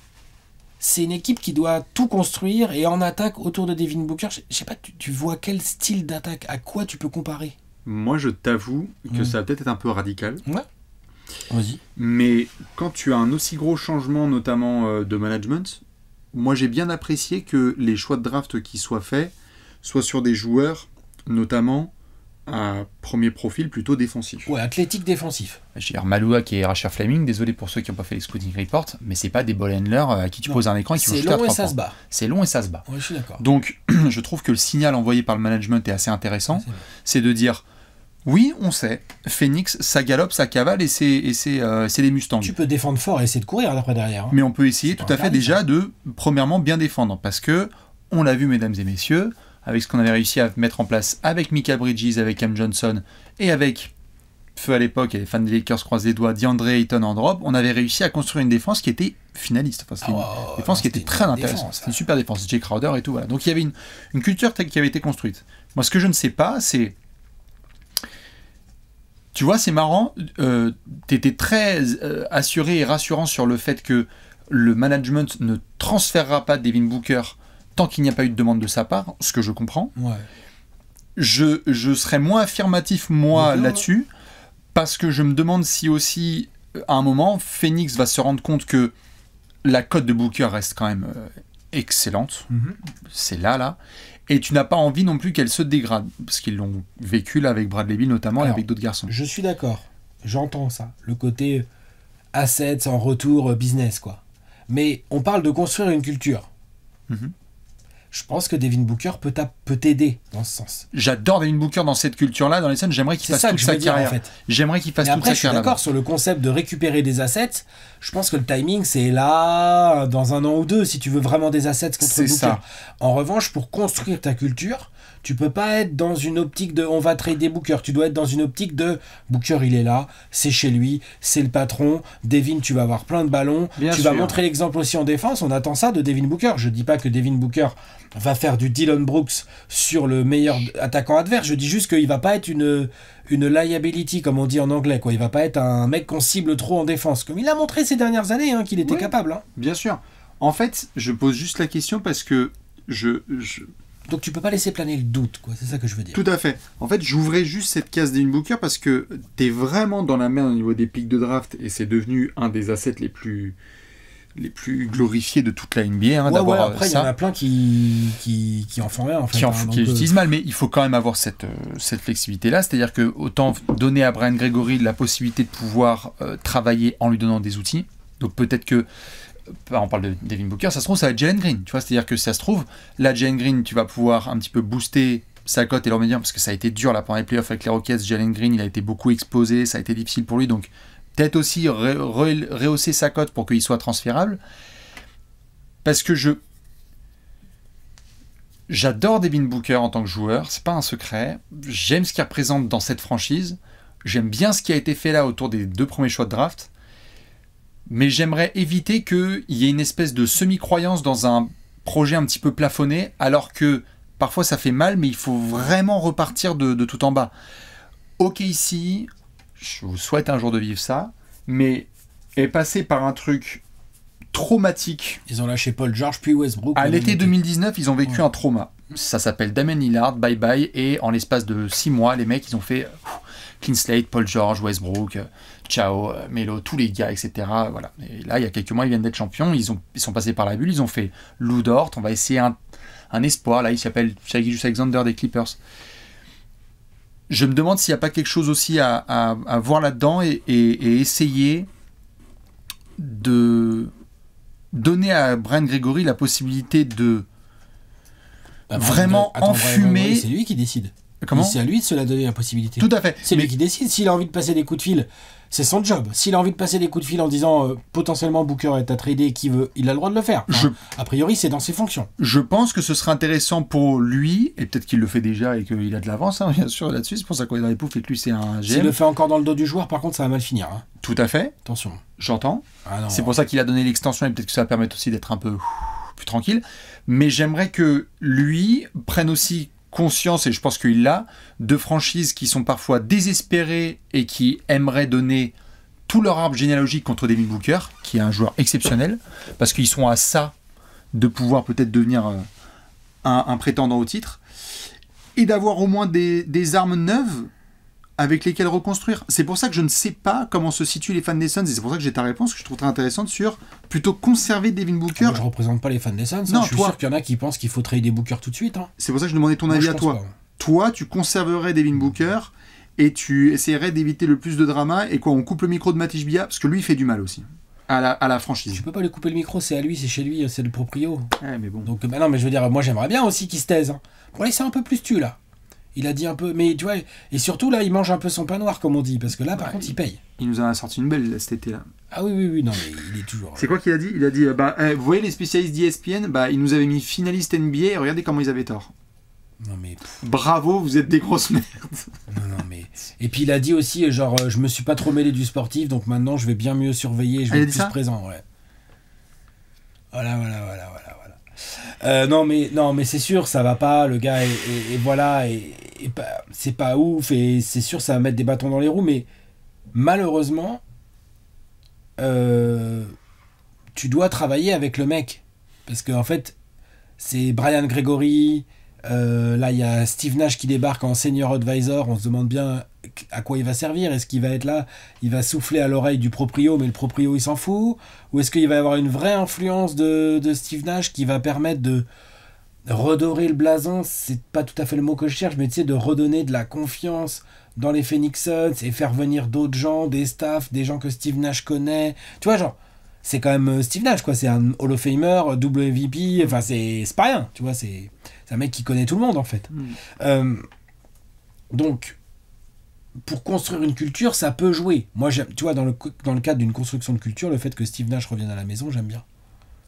c'est une équipe qui doit tout construire, et en attaque autour de Devin Booker, je sais pas, tu vois quel style d'attaque, à quoi tu peux comparer? Moi, je t'avoue que ça va peut-être être un peu radical. Ouais. Vas-y. Mais quand tu as un aussi gros changement, notamment de management, moi j'ai bien apprécié que les choix de draft qui soient faits soient sur des joueurs, notamment à premier profil plutôt défensif. Ouais, athlétique défensif. J'ai Malouak et Rasher Fleming, désolé pour ceux qui n'ont pas fait les scouting reports, mais c'est pas des ball handlers à qui tu poses un écran et qui vont shooter à 3 points. C'est long et ça se bat. C'est long et ça se bat. Ouais, je suis d'accord. Donc, je trouve que le signal envoyé par le management est assez intéressant. C'est de dire, oui, on sait, Phoenix, ça galope, ça cavale et c'est des Mustangs. Tu peux défendre fort et essayer de courir après derrière. Hein. Mais on peut essayer tout à fait déjà de, premièrement, bien défendre. Parce que, on l'a vu, mesdames et messieurs, avec ce qu'on avait réussi à mettre en place avec Mikal Bridges, avec Cam Johnson et avec feu à l'époque, et les fans des Lakers croisent les doigts, DeAndre Ayton en drop, on avait réussi à construire une défense qui était finaliste. Enfin, c'était une défense qui était très intéressante. C'était une super défense. Jay Crowder et tout. Voilà. Donc il y avait une culture telle qui avait été construite. Moi, ce que je ne sais pas, c'est... Tu vois, c'est marrant, tu étais très assuré et rassurant sur le fait que le management ne transférera pas Devin Booker tant qu'il n'y a pas eu de demande de sa part, ce que je comprends. Ouais. Je serais moins affirmatif, moi, là-dessus, parce que je me demande si aussi, à un moment, Phoenix va se rendre compte que la cote de Booker reste quand même excellente. C'est là. Et tu n'as pas envie non plus qu'elle se dégrade, parce qu'ils l'ont vécu là avec Bradley Beal notamment. Alors, et avec d'autres garçons. Je suis d'accord, j'entends ça, le côté assets en retour business, quoi. Mais on parle de construire une culture. Je pense que Devin Booker peut t'aider dans ce sens. J'adore Devin Booker dans cette culture-là, dans les scènes. J'aimerais qu'il fasse toute sa carrière. En fait. J'aimerais qu'il fasse toute sa carrière. Je suis d'accord sur le concept de récupérer des assets. Je pense que le timing, c'est là, dans 1 an ou 2, si tu veux vraiment des assets contre Booker. Ça. En revanche, pour construire ta culture, tu peux pas être dans une optique de on va trader Booker. Tu dois être dans une optique de Booker, il est là, c'est chez lui, c'est le patron. Devin, tu vas avoir plein de ballons. Tu vas montrer l'exemple aussi en défense. On attend ça de Devin Booker. Je dis pas que Devin Booker va faire du Dillon Brooks sur le meilleur attaquant adverse. Je dis juste qu'il va pas être une liability, comme on dit en anglais, quoi. Il va pas être un mec qu'on cible trop en défense, comme il a montré ces dernières années qu'il était capable. Bien sûr. En fait, je pose juste la question parce que donc tu peux pas laisser planer le doute, quoi. C'est ça que je veux dire. Tout à fait. En fait, j'ouvrais juste cette case Devin Booker parce que t'es vraiment dans la merde au niveau des pics de draft et c'est devenu un des assets les plus glorifiés de toute la NBA. Après, il y en a plein qui en font rien. En fait, qui l'utilisent mal, mais il faut quand même avoir cette flexibilité-là. C'est-à-dire que autant donner à Brian Gregory la possibilité de pouvoir travailler en lui donnant des outils. Donc peut-être que on parle de Devin Booker, ça se trouve, ça va être Jalen Green. Tu vois, c'est-à-dire que ça se trouve, là, Jalen Green, tu vas pouvoir un petit peu booster sa cote et leur dire, parce que ça a été dur là pendant les playoffs avec les Rockets. Jalen Green, il a été beaucoup exposé, ça a été difficile pour lui, donc peut-être aussi rehausser sa cote pour qu'il soit transférable. Parce que j'adore Devin Booker en tant que joueur, c'est pas un secret. J'aime ce qu'il représente dans cette franchise. J'aime bien ce qui a été fait là autour des 2 premiers choix de draft. Mais j'aimerais éviter qu'il y ait une espèce de semi-croyance dans un projet un petit peu plafonné, alors que parfois ça fait mal, mais il faut vraiment repartir de tout en bas. Ok, ici, je vous souhaite un jour de vivre ça, mais est passé par un truc traumatique. Ils ont lâché Paul George puis Westbrook. À l'été 2019, ils ont vécu un trauma. Ça s'appelle Damian Lillard, bye bye, et en l'espace de 6 mois, les mecs, ils ont fait clean slate, Paul George, Westbrook, ciao, Melo, tous les gars, etc. Voilà. Et là, il y a quelques mois, ils viennent d'être champions, ils sont passés par la bulle, ils ont fait Lou Dort, on va essayer un espoir, là, il s'appelle Shai Gilgeous-Alexander des Clippers. Je me demande s'il n'y a pas quelque chose aussi à voir là-dedans et essayer de donner à Brian Gregory la possibilité de vraiment enfumer. C'est lui qui décide. Comment ? C'est à lui de se la donner la possibilité. Tout à fait. C'est lui qui décide. S'il a envie de passer des coups de fil, c'est son job. S'il a envie de passer des coups de fil en disant potentiellement Booker est à trader, qui veut, il a le droit de le faire. A priori, c'est dans ses fonctions. Je pense que ce serait intéressant pour lui, et peut-être qu'il le fait déjà et qu'il a de l'avance, bien sûr, là-dessus. C'est pour ça qu'on est dans les poufs et que lui, c'est un GM. S'il le fait encore dans le dos du joueur, par contre, ça va mal finir. Tout à fait. Attention. J'entends. C'est pour ça qu'il a donné l'extension et peut-être que ça va permettre aussi d'être un peu plus tranquille. Mais j'aimerais que lui prenne aussi conscience, et je pense qu'il l'a, de franchises qui sont parfois désespérées et qui aimeraient donner tout leur arbre généalogique contre Devin Booker, qui est un joueur exceptionnel, parce qu'ils sont à ça de pouvoir peut-être devenir un prétendant au titre, et d'avoir au moins des armes neuves avec lesquelles reconstruire. C'est pour ça que je ne sais pas comment se situent les fans des Suns, et c'est pour ça que j'ai ta réponse, que je trouve très intéressante, sur plutôt conserver Devin Booker. Moi, je ne représente pas les fans des Suns, non, je suis sûr qu'il y en a qui pensent qu'il faut trader Booker tout de suite. C'est pour ça que je demandais ton avis à toi. Pas. Toi, tu conserverais Devin Booker, et tu essaierais d'éviter le plus de drama, et quoi, on coupe le micro de Matisse Bia, parce que lui, il fait du mal aussi, à la franchise. Tu peux pas lui couper le micro, c'est à lui, c'est chez lui, c'est le proprio. Ouais, mais bon. Donc, non, mais je veux dire, moi, j'aimerais bien aussi qu'il se taise. Pour laisser un peu plus tu, là. Il a dit un peu, mais tu vois, et surtout là, il mange un peu son pain noir, comme on dit, parce que là, par contre, il paye. Il nous en a sorti une belle cet été-là. Ah oui, non, mais il est toujours. C'est quoi qu'il a dit ? Il a dit, vous voyez les spécialistes d'ESPN, ils nous avaient mis finaliste NBA, et regardez comment ils avaient tort. Non mais. Bravo, vous êtes des grosses merdes. Non mais. Et puis il a dit aussi, genre, je me suis pas trop mêlé du sportif, donc maintenant je vais bien mieux surveiller, je vais être plus présent, ouais. Voilà. Non mais c'est sûr, ça va pas, le gars, et voilà, et c'est pas ouf, et c'est sûr, ça va mettre des bâtons dans les roues, mais malheureusement, tu dois travailler avec le mec. Parce qu'en fait, c'est Brian Gregory, là il y a Steve Nash qui débarque en senior advisor, on se demande bien à quoi il va servir. Est-ce qu'il va être là, il va souffler à l'oreille du proprio, mais le proprio il s'en fout, ou est-ce qu'il va y avoir une vraie influence de Steve Nash qui va permettre de redorer le blason, c'est pas tout à fait le mot que je cherche, mais tu sais, de redonner de la confiance dans les Phoenix Suns et faire venir d'autres gens, des staffs, des gens que Steve Nash connaît, tu vois, genre c'est quand même Steve Nash, quoi. C'est un Hall of Famer, double MVP, enfin c'est pas rien, tu vois, c'est un mec qui connaît tout le monde en fait. Donc pour construire une culture, ça peut jouer. Moi, tu vois, dans le cadre d'une construction de culture, le fait que Steve Nash revienne à la maison, j'aime bien.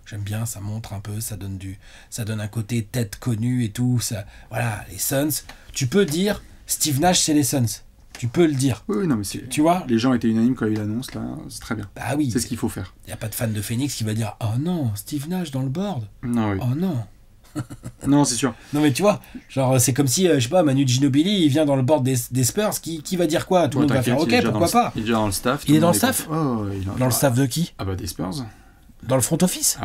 J'aime bien, ça montre un peu, ça donne un côté tête connue et tout. Ça, voilà, les Suns. Tu peux dire, Steve Nash, c'est les Suns. Tu peux le dire. Oui, non, mais tu vois, les gens étaient unanimes quand il annonce, là, c'est très bien. Bah oui. C'est ce qu'il faut faire. Il n'y a pas de fan de Phoenix qui va dire, oh non, Steve Nash dans le board. Non, oui. Oh non. Non, c'est sûr. Non, mais tu vois, genre, c'est comme si, je sais pas, Manu Ginobili, il vient dans le board des Spurs, qui va dire quoi? Tout le monde va faire, ok, pourquoi pas? Il est déjà dans le staff. Il est dans le staff? Oh, dans le staff de qui? Ah bah des Spurs. Dans le front office?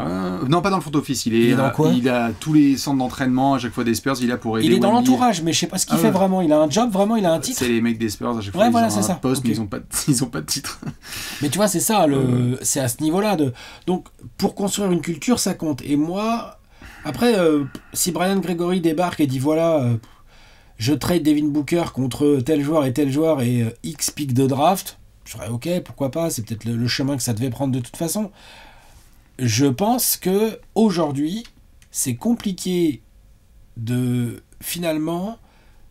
Non, pas dans le front office. Il est dans quoi? Il a tous les centres d'entraînement à chaque fois des Spurs. Il a pour aider. Il est dans l'entourage, mais je sais pas ce qu'il fait vraiment. Il a un job, vraiment, il a un titre. C'est les mecs des Spurs à chaque fois. Ouais, voilà, ils ont c'est un ça. poste, Okay. mais ils ont pas de titre. Mais tu vois, c'est ça. C'est à ce niveau-là. Donc, pour construire une culture, ça compte. Et moi, après, si Brian Gregory débarque et dit voilà, je trade Devin Booker contre tel joueur et X pick de draft, je serais ok, pourquoi pas. C'est peut-être le chemin que ça devait prendre de toute façon. Je pense que aujourd'hui, c'est compliqué de finalement.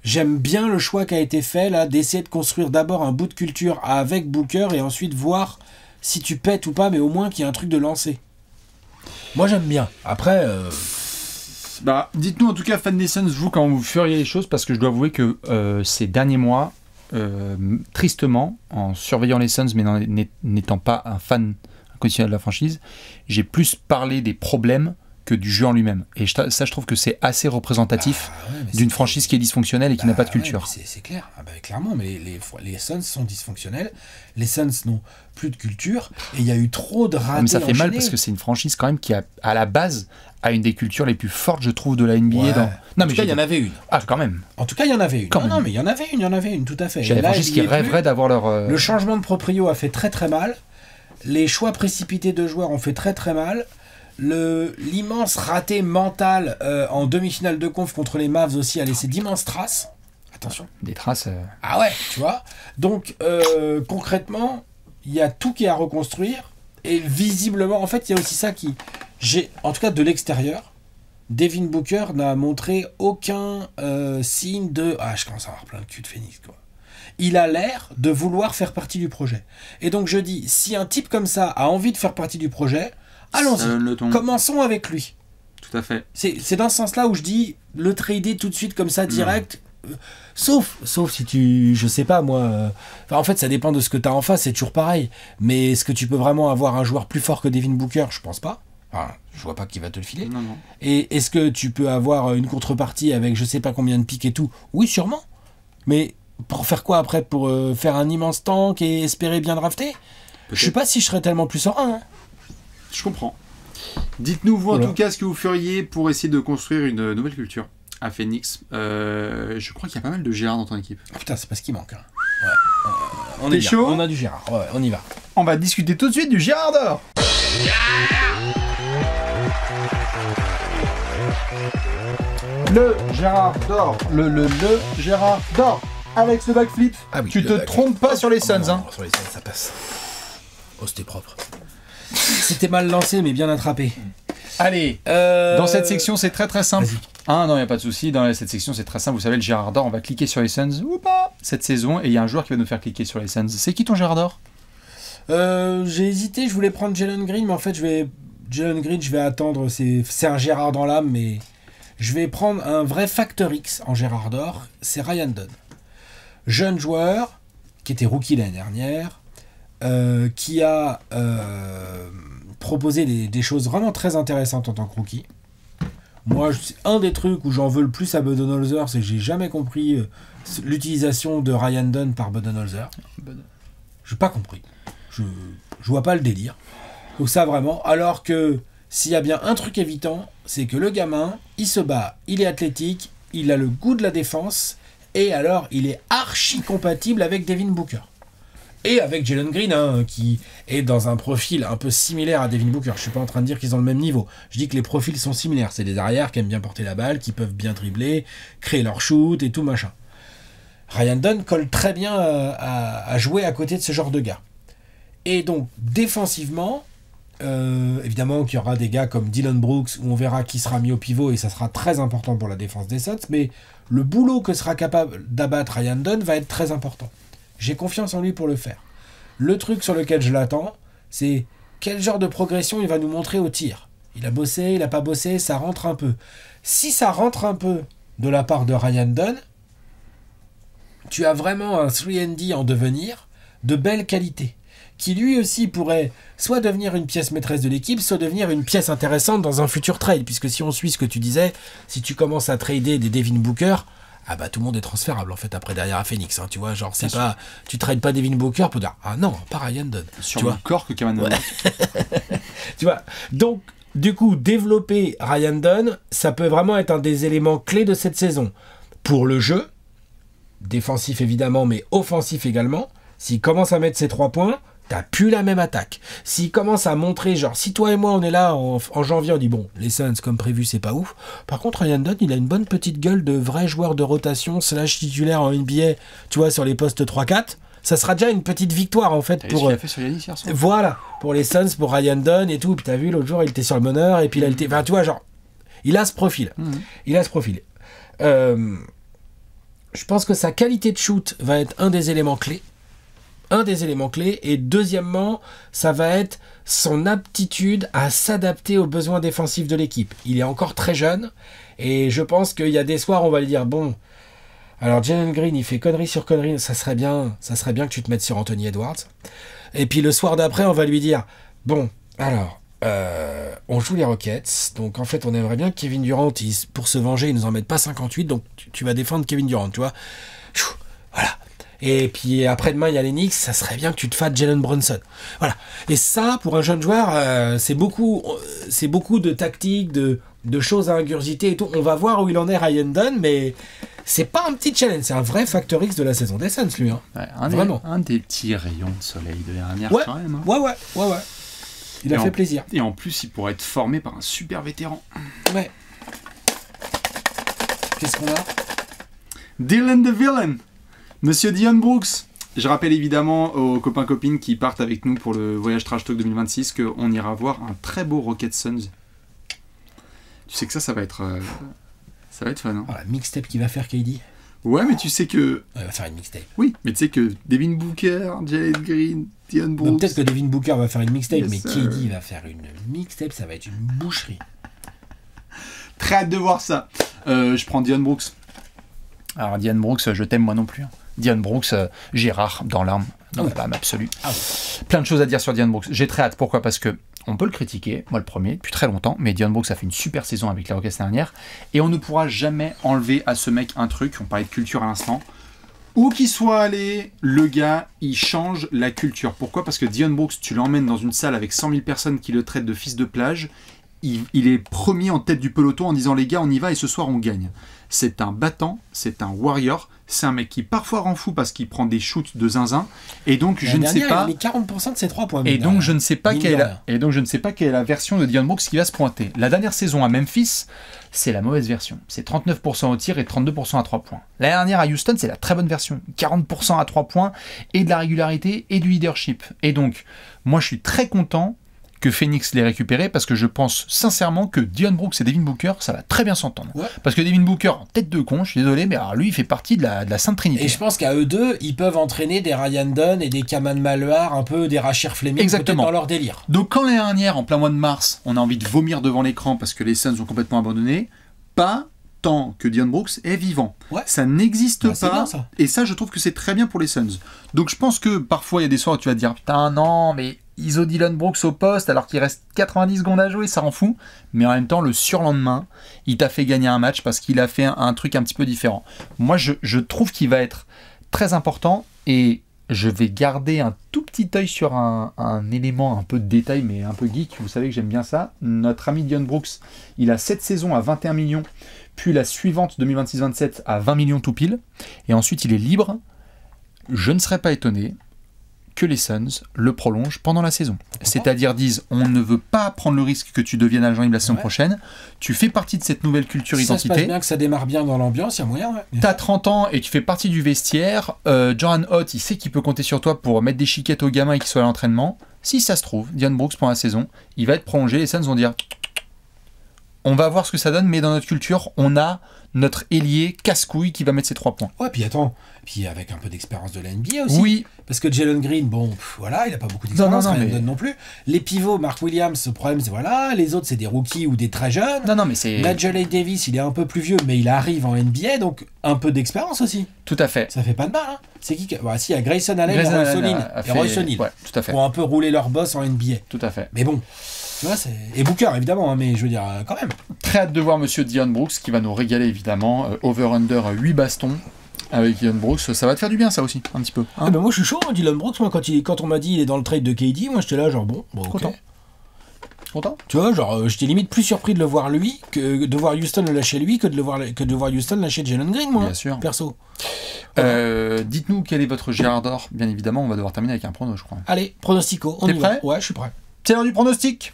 J'aime bien le choix qui a été fait là, d'essayer de construire d'abord un bout de culture avec Booker et ensuite voir si tu pètes ou pas, mais au moins qu'il y ait un truc de lancé. Moi j'aime bien. Après, bah, dites-nous en tout cas, fan des Suns, vous quand vous feriez les choses, parce que je dois avouer que ces derniers mois, tristement, en surveillant les Suns, mais n'étant pas un fan inconditionnel de la franchise, j'ai plus parlé des problèmes que du jeu en lui-même. Et ça, je trouve que c'est assez représentatif d'une franchise qui est dysfonctionnelle et qui n'a pas de culture. Ouais, c'est clair. Ah bah, clairement, mais les Suns sont dysfonctionnels. Les Suns n'ont plus de culture. Et il y a eu trop de ratés. Mais ça fait enchaînés. mal parce que c'est une franchise quand même qui, à la base, a une des cultures les plus fortes, je trouve, de la NBA. Ouais. Non, en tout cas, il y en avait une. Ah, quand même. En tout cas, il y en avait une. Non, mais il y en avait une, tout à fait. J'ai la franchise qui rêverait d'avoir leur... Le changement de proprio a fait très très mal. Les choix précipités de joueurs ont fait très très mal. L'immense raté mental en demi-finale de conf contre les Mavs aussi a laissé d'immenses traces. Attention. Des traces... Ah ouais, tu vois. Donc, concrètement, il y a tout qui est à reconstruire. Et visiblement, en fait, il y a aussi ça qui... En tout cas, de l'extérieur, Devin Booker n'a montré aucun signe de... Ah, je commence à avoir plein de cul de Phoenix, quoi. Il a l'air de vouloir faire partie du projet. Et donc, je dis, si un type comme ça a envie de faire partie du projet... Allons-y, commençons avec lui. Tout à fait. C'est dans ce sens-là où je dis le trader tout de suite comme ça, direct. Sauf si tu... Je sais pas, moi... en fait, ça dépend de ce que tu as en face, c'est toujours pareil. Mais est-ce que tu peux vraiment avoir un joueur plus fort que Devin Booker? Je pense pas. Enfin, je vois pas qui va te le filer. Non. Et est-ce que tu peux avoir une contrepartie avec je sais pas combien de pics et tout? Oui, sûrement. Mais pour faire quoi après? Pour faire un immense tank et espérer bien drafter? Je sais pas si je serais tellement plus serein. Hein. Je comprends. Dites-nous, vous, en tout cas, ce que vous feriez pour essayer de construire une nouvelle culture à Phoenix. Je crois qu'il y a pas mal de Gérard dans ton équipe. Ah putain, c'est pas ce qui manque. Hein. Ouais. On est chaud? On a du Gérard. Ouais, on y va. On va discuter tout de suite du Gérard d'or. Le Gérard d'or. Le Gérard d'or. Alex, le backflip. Ah oui, tu te trompes pas sur les Suns. Non, sur les Suns, ça passe. Oh, c'était propre. C'était mal lancé, mais bien attrapé. Allez, dans cette section, c'est très très simple. Non, il n'y a pas de souci. Dans cette section, c'est très simple. Vous savez, le Gérard d'or, on va cliquer sur les Suns ou pas cette saison. Et il y a un joueur qui va nous faire cliquer sur les Suns. C'est qui ton Gérard d'or? J'ai hésité. Je voulais prendre Jalen Green, mais en fait, Jalen Green, je vais attendre. C'est un Gérard dans l'âme, mais je vais prendre un vrai facteur X en Gérard d'or. C'est Ryan Dunn. jeune joueur qui était rookie l'année dernière, qui a proposé des choses vraiment très intéressantes en tant que rookie. Moi, un des trucs où j'en veux le plus à Budenholzer, c'est que j'ai jamais compris l'utilisation de Ryan Dunn par Budenholzer. J'ai pas compris. Je vois pas le délire. Donc ça vraiment, alors que s'il y a bien un truc évitant, c'est que le gamin, il se bat, il est athlétique, il a le goût de la défense, et alors il est archi compatible avec Devin Booker. Et avec Jalen Green, hein, qui est dans un profil un peu similaire à Devin Booker. Je suis pas en train de dire qu'ils ont le même niveau. Je dis que les profils sont similaires. C'est des arrières qui aiment bien porter la balle, qui peuvent bien dribbler, créer leur shoot et tout machin. Ryan Dunn colle très bien à jouer à côté de ce genre de gars. Et donc, défensivement, évidemment qu'il y aura des gars comme Dylan Brooks, où on verra qui sera mis au pivot, et ça sera très important pour la défense des Suns, mais le boulot que sera capable d'abattre Ryan Dunn va être très important. J'ai confiance en lui pour le faire. Le truc sur lequel je l'attends, c'est quel genre de progression il va nous montrer au tir. Il a bossé, il n'a pas bossé, ça rentre un peu. Si ça rentre un peu de la part de Ryan Dunn, tu as vraiment un 3&D en devenir de belle qualité, qui lui aussi pourrait soit devenir une pièce maîtresse de l'équipe, soit devenir une pièce intéressante dans un futur trade, puisque si on suit ce que tu disais, si tu commences à trader des Devin Booker, ah bah tout le monde est transférable en fait après derrière à Phoenix, hein, tu vois, genre c'est pas, tu trades pas Devin Booker pour dire ah non, pas Ryan Dunn. Sur tu le vois corps que Kevin Durant. Tu vois, donc du coup développer Ryan Dunn, ça peut vraiment être un des éléments clés de cette saison pour le jeu, défensif évidemment, mais offensif également. S'il commence à mettre ses 3 points, t'as plus la même attaque. S'il commence à montrer, genre, si toi et moi on est là en janvier, on dit bon, les Suns comme prévu c'est pas ouf. Par contre, Ryan Dunn, il a une bonne petite gueule de vrai joueur de rotation / titulaire en NBA, tu vois, sur les postes 3-4. Ça sera déjà une petite victoire en fait pour. Il a fait sur Yannis hier soir. Voilà, pour les Suns, pour Ryan Dunn et tout. Puis t'as vu l'autre jour, il était sur le meneur et puis là, il était. Enfin, tu vois, genre, il a ce profil. Il a ce profil. Je pense que sa qualité de shoot va être un des éléments clés. Et deuxièmement, ça va être son aptitude à s'adapter aux besoins défensifs de l'équipe. Il est encore très jeune et je pense qu'il y a des soirs où on va lui dire bon, alors Jalen Green il fait connerie sur connerie, ça serait bien que tu te mettes sur Anthony Edwards. Et puis le soir d'après on va lui dire bon, alors on joue les Rockets, donc en fait on aimerait bien que Kevin Durant, pour se venger, il nous en mette pas 58, donc tu vas défendre Kevin Durant, tu vois. Voilà. Et puis après-demain, il y a les Knicks, ça serait bien que tu te fasses Jalen Brunson. Voilà. Et ça, pour un jeune joueur, c'est beaucoup de tactique, de choses à ingurgiter et tout. On va voir où il en est, Ryan Dunn, mais c'est pas un petit challenge, c'est un vrai facteur X de la saison des Suns, lui. Hein. Ouais, vraiment. Un des petits rayons de soleil de dernière quand même. Hein. Ouais. Il a fait plaisir. Et en plus, il pourrait être formé par un super vétéran. Ouais. Qu'est-ce qu'on a ? Dylan the Villain. Monsieur Dion Brooks. Je rappelle évidemment aux copains-copines qui partent avec nous pour le voyage Trash Talk 2026 qu'on ira voir un très beau Rocket Suns. Tu sais que ça va être fun. Hein. Oh, la mixtape qu'il va faire, KD. Ouais, mais tu sais que... Il va faire une mixtape. Oui, mais tu sais que Devin Booker, Jalen Green, Dion Brooks... Donc, peut-être que Devin Booker va faire une mixtape, yes, mais KD va faire une mixtape, ça va être une boucherie. Très hâte de voir ça. Je prends Dion Brooks. Alors, Dion Brooks, je t'aime moi non plus. Hein. Dion Brooks, Gérard dans l'âme absolue. Plein de choses à dire sur Dion Brooks. J'ai très hâte. Pourquoi ? Parce que on peut le critiquer, moi le premier, depuis très longtemps, mais Dion Brooks a fait une super saison avec les Rockets dernière, et on ne pourra jamais enlever à ce mec un truc, on parlait de culture à l'instant, où qu'il soit allé, le gars, il change la culture. Pourquoi ? Parce que Dion Brooks, tu l'emmènes dans une salle avec 100 000 personnes qui le traitent de fils de plage, il est premier en tête du peloton en disant les gars on y va et ce soir on gagne. C'est un battant, c'est un warrior, c'est un mec qui parfois rend fou parce qu'il prend des shoots de zinzin et donc je ne sais pas. Il a mis 40% de ses 3 points. Et donc je ne sais pas quelle est la version de Dion Brooks qui va se pointer. La dernière saison à Memphis, c'est la mauvaise version. C'est 39% au tir et 32% à 3 points. L'année dernière à Houston, c'est la très bonne version. 40% à 3 points et de la régularité et du leadership. Et donc moi je suis très content que Phoenix l'ait récupéré parce que je pense sincèrement que Dion Brooks et Devin Booker ça va très bien s'entendre. Ouais. Parce que Devin Booker, tête de con, je suis désolé, mais alors lui il fait partie de la Sainte Trinité. Et je pense qu'à eux deux, ils peuvent entraîner des Ryan Dunn et des Kaman Malhar, un peu des Rachir Fleming, peut-être dans leur délire. Donc quand l'année dernière, en plein mois de mars, on a envie de vomir devant l'écran parce que les Suns ont complètement abandonné, pas tant que Dillon Brooks est vivant. Ouais. Ça n'existe C'est pas. bien, ça. Et ça, je trouve que c'est très bien pour les Suns. Donc je pense que parfois, il y a des soirs où tu vas te dire, putain, non, mais ISO Dillon Brooks au poste alors qu'il reste 90 secondes à jouer, ça rend fou. Mais en même temps, le surlendemain, il t'a fait gagner un match parce qu'il a fait un truc un petit peu différent. Moi, je trouve qu'il va être très important et je vais garder un tout petit œil sur un élément un peu de détail, mais un peu geek. Vous savez que j'aime bien ça. Notre ami Dillon Brooks, il a 7 saisons à 21 millions, puis la suivante 2026-27 à 20 millions tout pile. Et ensuite, il est libre. Je ne serais pas étonné que les Suns le prolongent pendant la saison. C'est-à-dire disent, on ne veut pas prendre le risque que tu deviennes agent libre la saison prochaine, tu fais partie de cette nouvelle culture identité. Ça se passe bien, que ça démarre bien dans l'ambiance, il y a moyen. Ouais. T'as 30 ans et tu fais partie du vestiaire, Joran Hott, il sait qu'il peut compter sur toi pour mettre des chiquettes aux gamins et qu'ils soient à l'entraînement. Si ça se trouve, Dillon Brooks pendant la saison, il va être prolongé, les Suns vont dire, on va voir ce que ça donne, mais dans notre culture, on a notre ailier casse-couille qui va mettre ses 3 points. Ouais, puis attends, puis avec un peu d'expérience de la NBA aussi. Oui. Parce que Jalen Green, bon, voilà, il n'a pas beaucoup d'expérience, mais... donne non plus. Les pivots, Mark Williams, ce problème, c'est voilà, les autres, c'est des rookies ou des très jeunes. Non, mais c'est... Nigel Davis, il est un peu plus vieux, mais il arrive en NBA, donc un peu d'expérience aussi. Tout à fait. Ça fait pas de mal, hein. C'est qui bah, si, il y a Grayson Allen et Royce O'Neal. Ouais, tout à fait. Pour un peu rouler leur boss en NBA. Tout à fait. Mais bon... Tu vois, et Booker, évidemment, hein, mais je veux dire, quand même. Très hâte de voir Monsieur Dillon Brooks, qui va nous régaler, évidemment. Over-under 8 bastons avec Dillon Brooks. Ça va te faire du bien, ça aussi, un petit peu. Hein moi, je suis chaud, hein, Dillon Brooks. Moi, quand on m'a dit il est dans le trade de KD, moi, j'étais là, genre, bon content. Content. Tu vois, genre, j'étais limite plus surpris de le voir lui, que de voir Houston le lâcher lui, que de voir Houston lâcher Jalen Green, moi. Bien sûr. Perso. Dites-nous quel est votre Gérard d'or. Bien évidemment, on va devoir terminer avec un prono, je crois. Allez, pronostico. T'es prêt ? Ouais, je suis prêt. C'est l'heure du pronostic.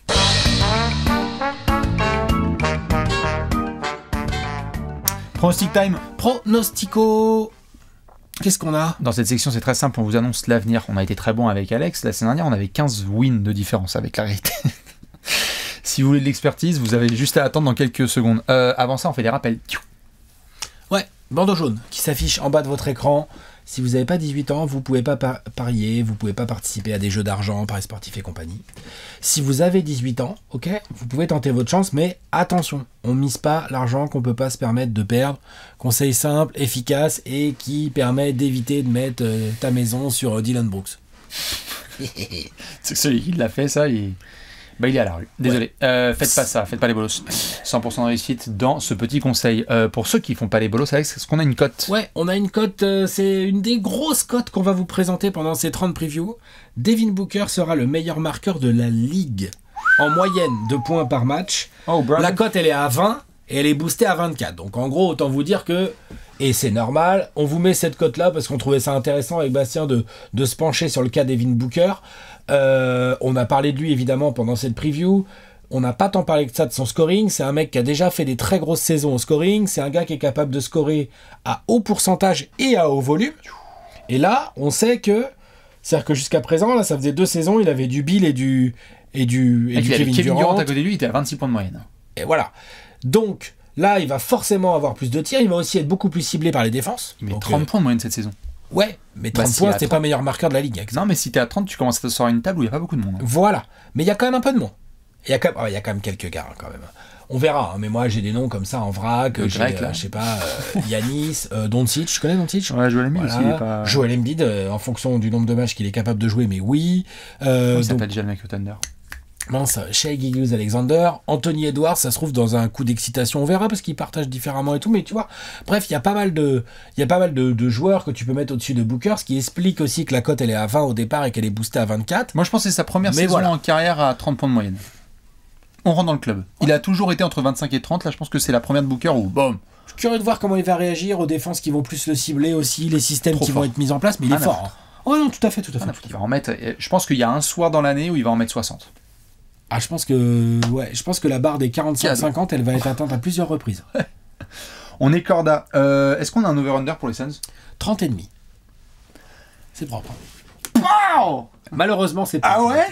Pronostic time. Pronostico. Qu'est-ce qu'on a ? Dans cette section, c'est très simple, on vous annonce l'avenir. On a été très bon avec Alex. La semaine dernière, on avait 15 wins de différence avec la réalité. Si vous voulez de l'expertise, vous avez juste à attendre dans quelques secondes. Avant ça, on fait des rappels. Ouais, bandeau jaune qui s'affiche en bas de votre écran. Si vous n'avez pas 18 ans, vous ne pouvez pas parier, vous ne pouvez pas participer à des jeux d'argent, paris sportifs et compagnie. Si vous avez 18 ans, ok, vous pouvez tenter votre chance, mais attention, on ne mise pas l'argent qu'on ne peut pas se permettre de perdre. Conseil simple, efficace et qui permet d'éviter de mettre ta maison sur Dillon Brooks. C'est que celui qui l'a fait, ça, il est à la rue. Désolé. Ouais. Faites pas ça, faites pas les bolos. 100% de réussite dans ce petit conseil. Pour ceux qui font pas les bolos, Alex, est-ce qu'on a une cote ? Ouais, on a une cote. C'est une des grosses cotes qu'on va vous présenter pendant ces 30 previews. Devin Booker sera le meilleur marqueur de la ligue en moyenne de points par match. Oh, la cote, elle est à 20 et elle est boostée à 24. Donc en gros, autant vous dire que... Et c'est normal, on vous met cette cote-là parce qu'on trouvait ça intéressant avec Bastien de se pencher sur le cas Devin Booker. On a parlé de lui évidemment pendant cette preview. On n'a pas tant parlé que ça de son scoring. C'est un mec qui a déjà fait des très grosses saisons au scoring. C'est un gars qui est capable de scorer à haut pourcentage et à haut volume. Et là, on sait que... C'est-à-dire que jusqu'à présent, là, ça faisait 2 saisons, il avait du Bill et du Kevin Durant. À côté de lui, il était à 26 points de moyenne. Et voilà. Donc... Là, il va forcément avoir plus de tirs, il va aussi être beaucoup plus ciblé par les défenses. Il met 30 points de moyenne cette saison. Ouais, mais 30 points, c'était pas meilleur marqueur de la ligue. Non, mais si t'es à 30, tu commences à te sortir une table où il n'y a pas beaucoup de monde. Hein. Voilà, mais il y a quand même un peu de monde. Il y a quand même quelques gars, quand même. On verra, hein, mais moi j'ai des noms comme ça en vrac, je sais pas, Yanis, Doncic, tu connais Doncic ? Ouais, Joel Embiid aussi. Pas... Joel Embiid, en fonction du nombre de matchs qu'il est capable de jouer, mais oui. Il s'appelle déjà le mec au Thunder. Mince, Shai Gilgeous-Alexander, Anthony Edwards, ça se trouve dans un coup d'excitation, on verra parce qu'ils partagent différemment et tout, mais tu vois, bref, il y a pas mal de joueurs que tu peux mettre au-dessus de Booker, ce qui explique aussi que la cote elle est à 20 au départ et qu'elle est boostée à 24. Moi je pense que c'est sa première saison en carrière à 30 points de moyenne. On rentre dans le club. Ouais. Il a toujours été entre 25 et 30, là je pense que c'est la première de Booker où boum. Je suis curieux de voir comment il va réagir aux défenses qui vont plus le cibler aussi, les systèmes qui vont être mis en place, mais il est fort. Hein. Oh non, tout à fait. Il va en mettre, je pense qu'il y a un soir dans l'année où il va en mettre 60. Ah, je pense que la barre des 45-50, elle va être atteinte à plusieurs reprises. On est corda. Est-ce qu'on a un over-under pour les Suns ? 30,5. C'est propre. Wow ! Malheureusement, c'est propre. Ah ouais ?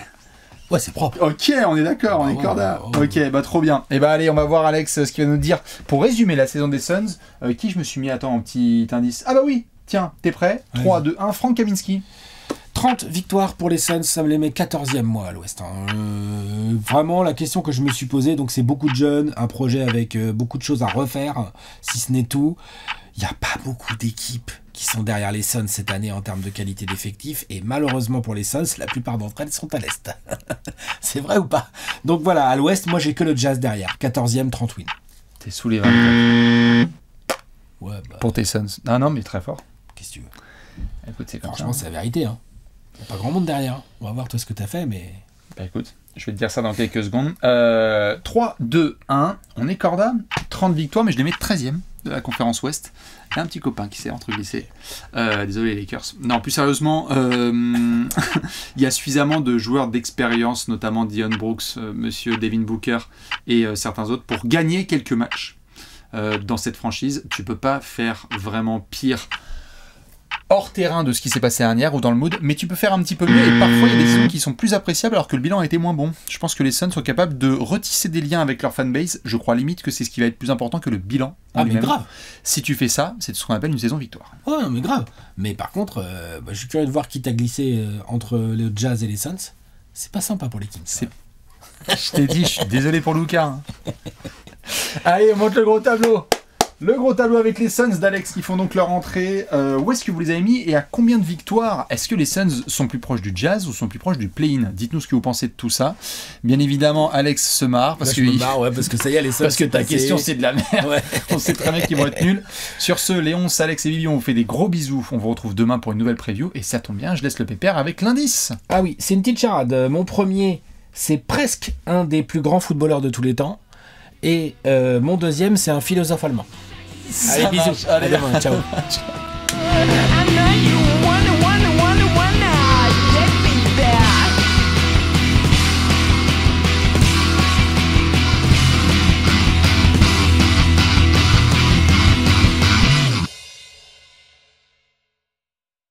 Ouais, c'est propre. Ok, on est d'accord, on est corda. Ok, bah trop bien. Et bah allez, on va voir Alex ce qu'il va nous dire. Pour résumer la saison des Suns, qui je me suis mis, attends, un petit indice. Ah bah oui, tiens, t'es prêt ? 3, 2, 1, Frank Kaminsky. 30 victoires pour les Suns, ça me les met 14e moi à l'Ouest. Hein. Vraiment la question que je me suis posée, donc c'est beaucoup de jeunes, un projet avec beaucoup de choses à refaire, si ce n'est tout. Il n'y a pas beaucoup d'équipes qui sont derrière les Suns cette année en termes de qualité d'effectifs, et malheureusement pour les Suns, la plupart d'entre elles sont à l'Est. C'est vrai ou pas? Donc voilà, à l'Ouest, moi j'ai que le Jazz derrière, 14e, 30 wins. T'es sous les 24. Ouais, bah, Pour tes Suns. Ah non, mais très fort. qu'est-ce que tu veux? Écoute, c'est comme Franchement, ça. c'est la vérité. Hein. Il n'y a pas grand monde derrière. On va voir toi ce que tu as fait, mais... Bah écoute, je vais te dire ça dans quelques secondes. 3, 2, 1. On est corda. 30 victoires, mais je les mets 13e de la conférence Ouest. Et un petit copain qui s'est entreglissé. Désolé les Lakers. Non, plus sérieusement, il y a suffisamment de joueurs d'expérience, notamment Dion Brooks, monsieur Devin Booker et certains autres, pour gagner quelques matchs dans cette franchise. Tu peux pas faire vraiment pire hors terrain de ce qui s'est passé dernière ou dans le mood, mais tu peux faire un petit peu mieux, et parfois il y a des saisons qui sont plus appréciables alors que le bilan a été moins bon. Je pense que les Suns sont capables de retisser des liens avec leur fanbase. Je crois limite que c'est ce qui va être plus important que le bilan en Ah, mais lui-même. grave. Si tu fais ça, c'est ce qu'on appelle une saison victoire. Ouais, mais grave. Mais par contre, je suis curieux de voir qui t'a glissé entre le Jazz et les Suns. C'est pas sympa pour les Kings. C'est- Je t'ai dit, je suis désolé pour Lucas. Hein. Allez, on monte le gros tableau. Le gros tableau avec les Suns d'Alex qui font donc leur entrée. Où est-ce que vous les avez mis et à combien de victoires? Est-ce que les Suns sont plus proches du Jazz ou sont plus proches du play-in? Dites-nous ce que vous pensez de tout ça. Bien évidemment, Alex se marre parce que, parce que ça y est, les Suns. parce que ta question c'est de la merde. Ouais. On sait très bien qu'ils vont être nuls. Sur ce, Léon, Alex et Vivian, on vous fait des gros bisous. On vous retrouve demain pour une nouvelle preview. Et ça tombe bien, je laisse le pépère avec l'indice. Ah oui, c'est une petite charade. Mon premier, c'est presque un des plus grands footballeurs de tous les temps. Et mon deuxième, c'est un philosophe allemand. Allez, Ça bisous. marche. Allez. À demain, ciao. I know you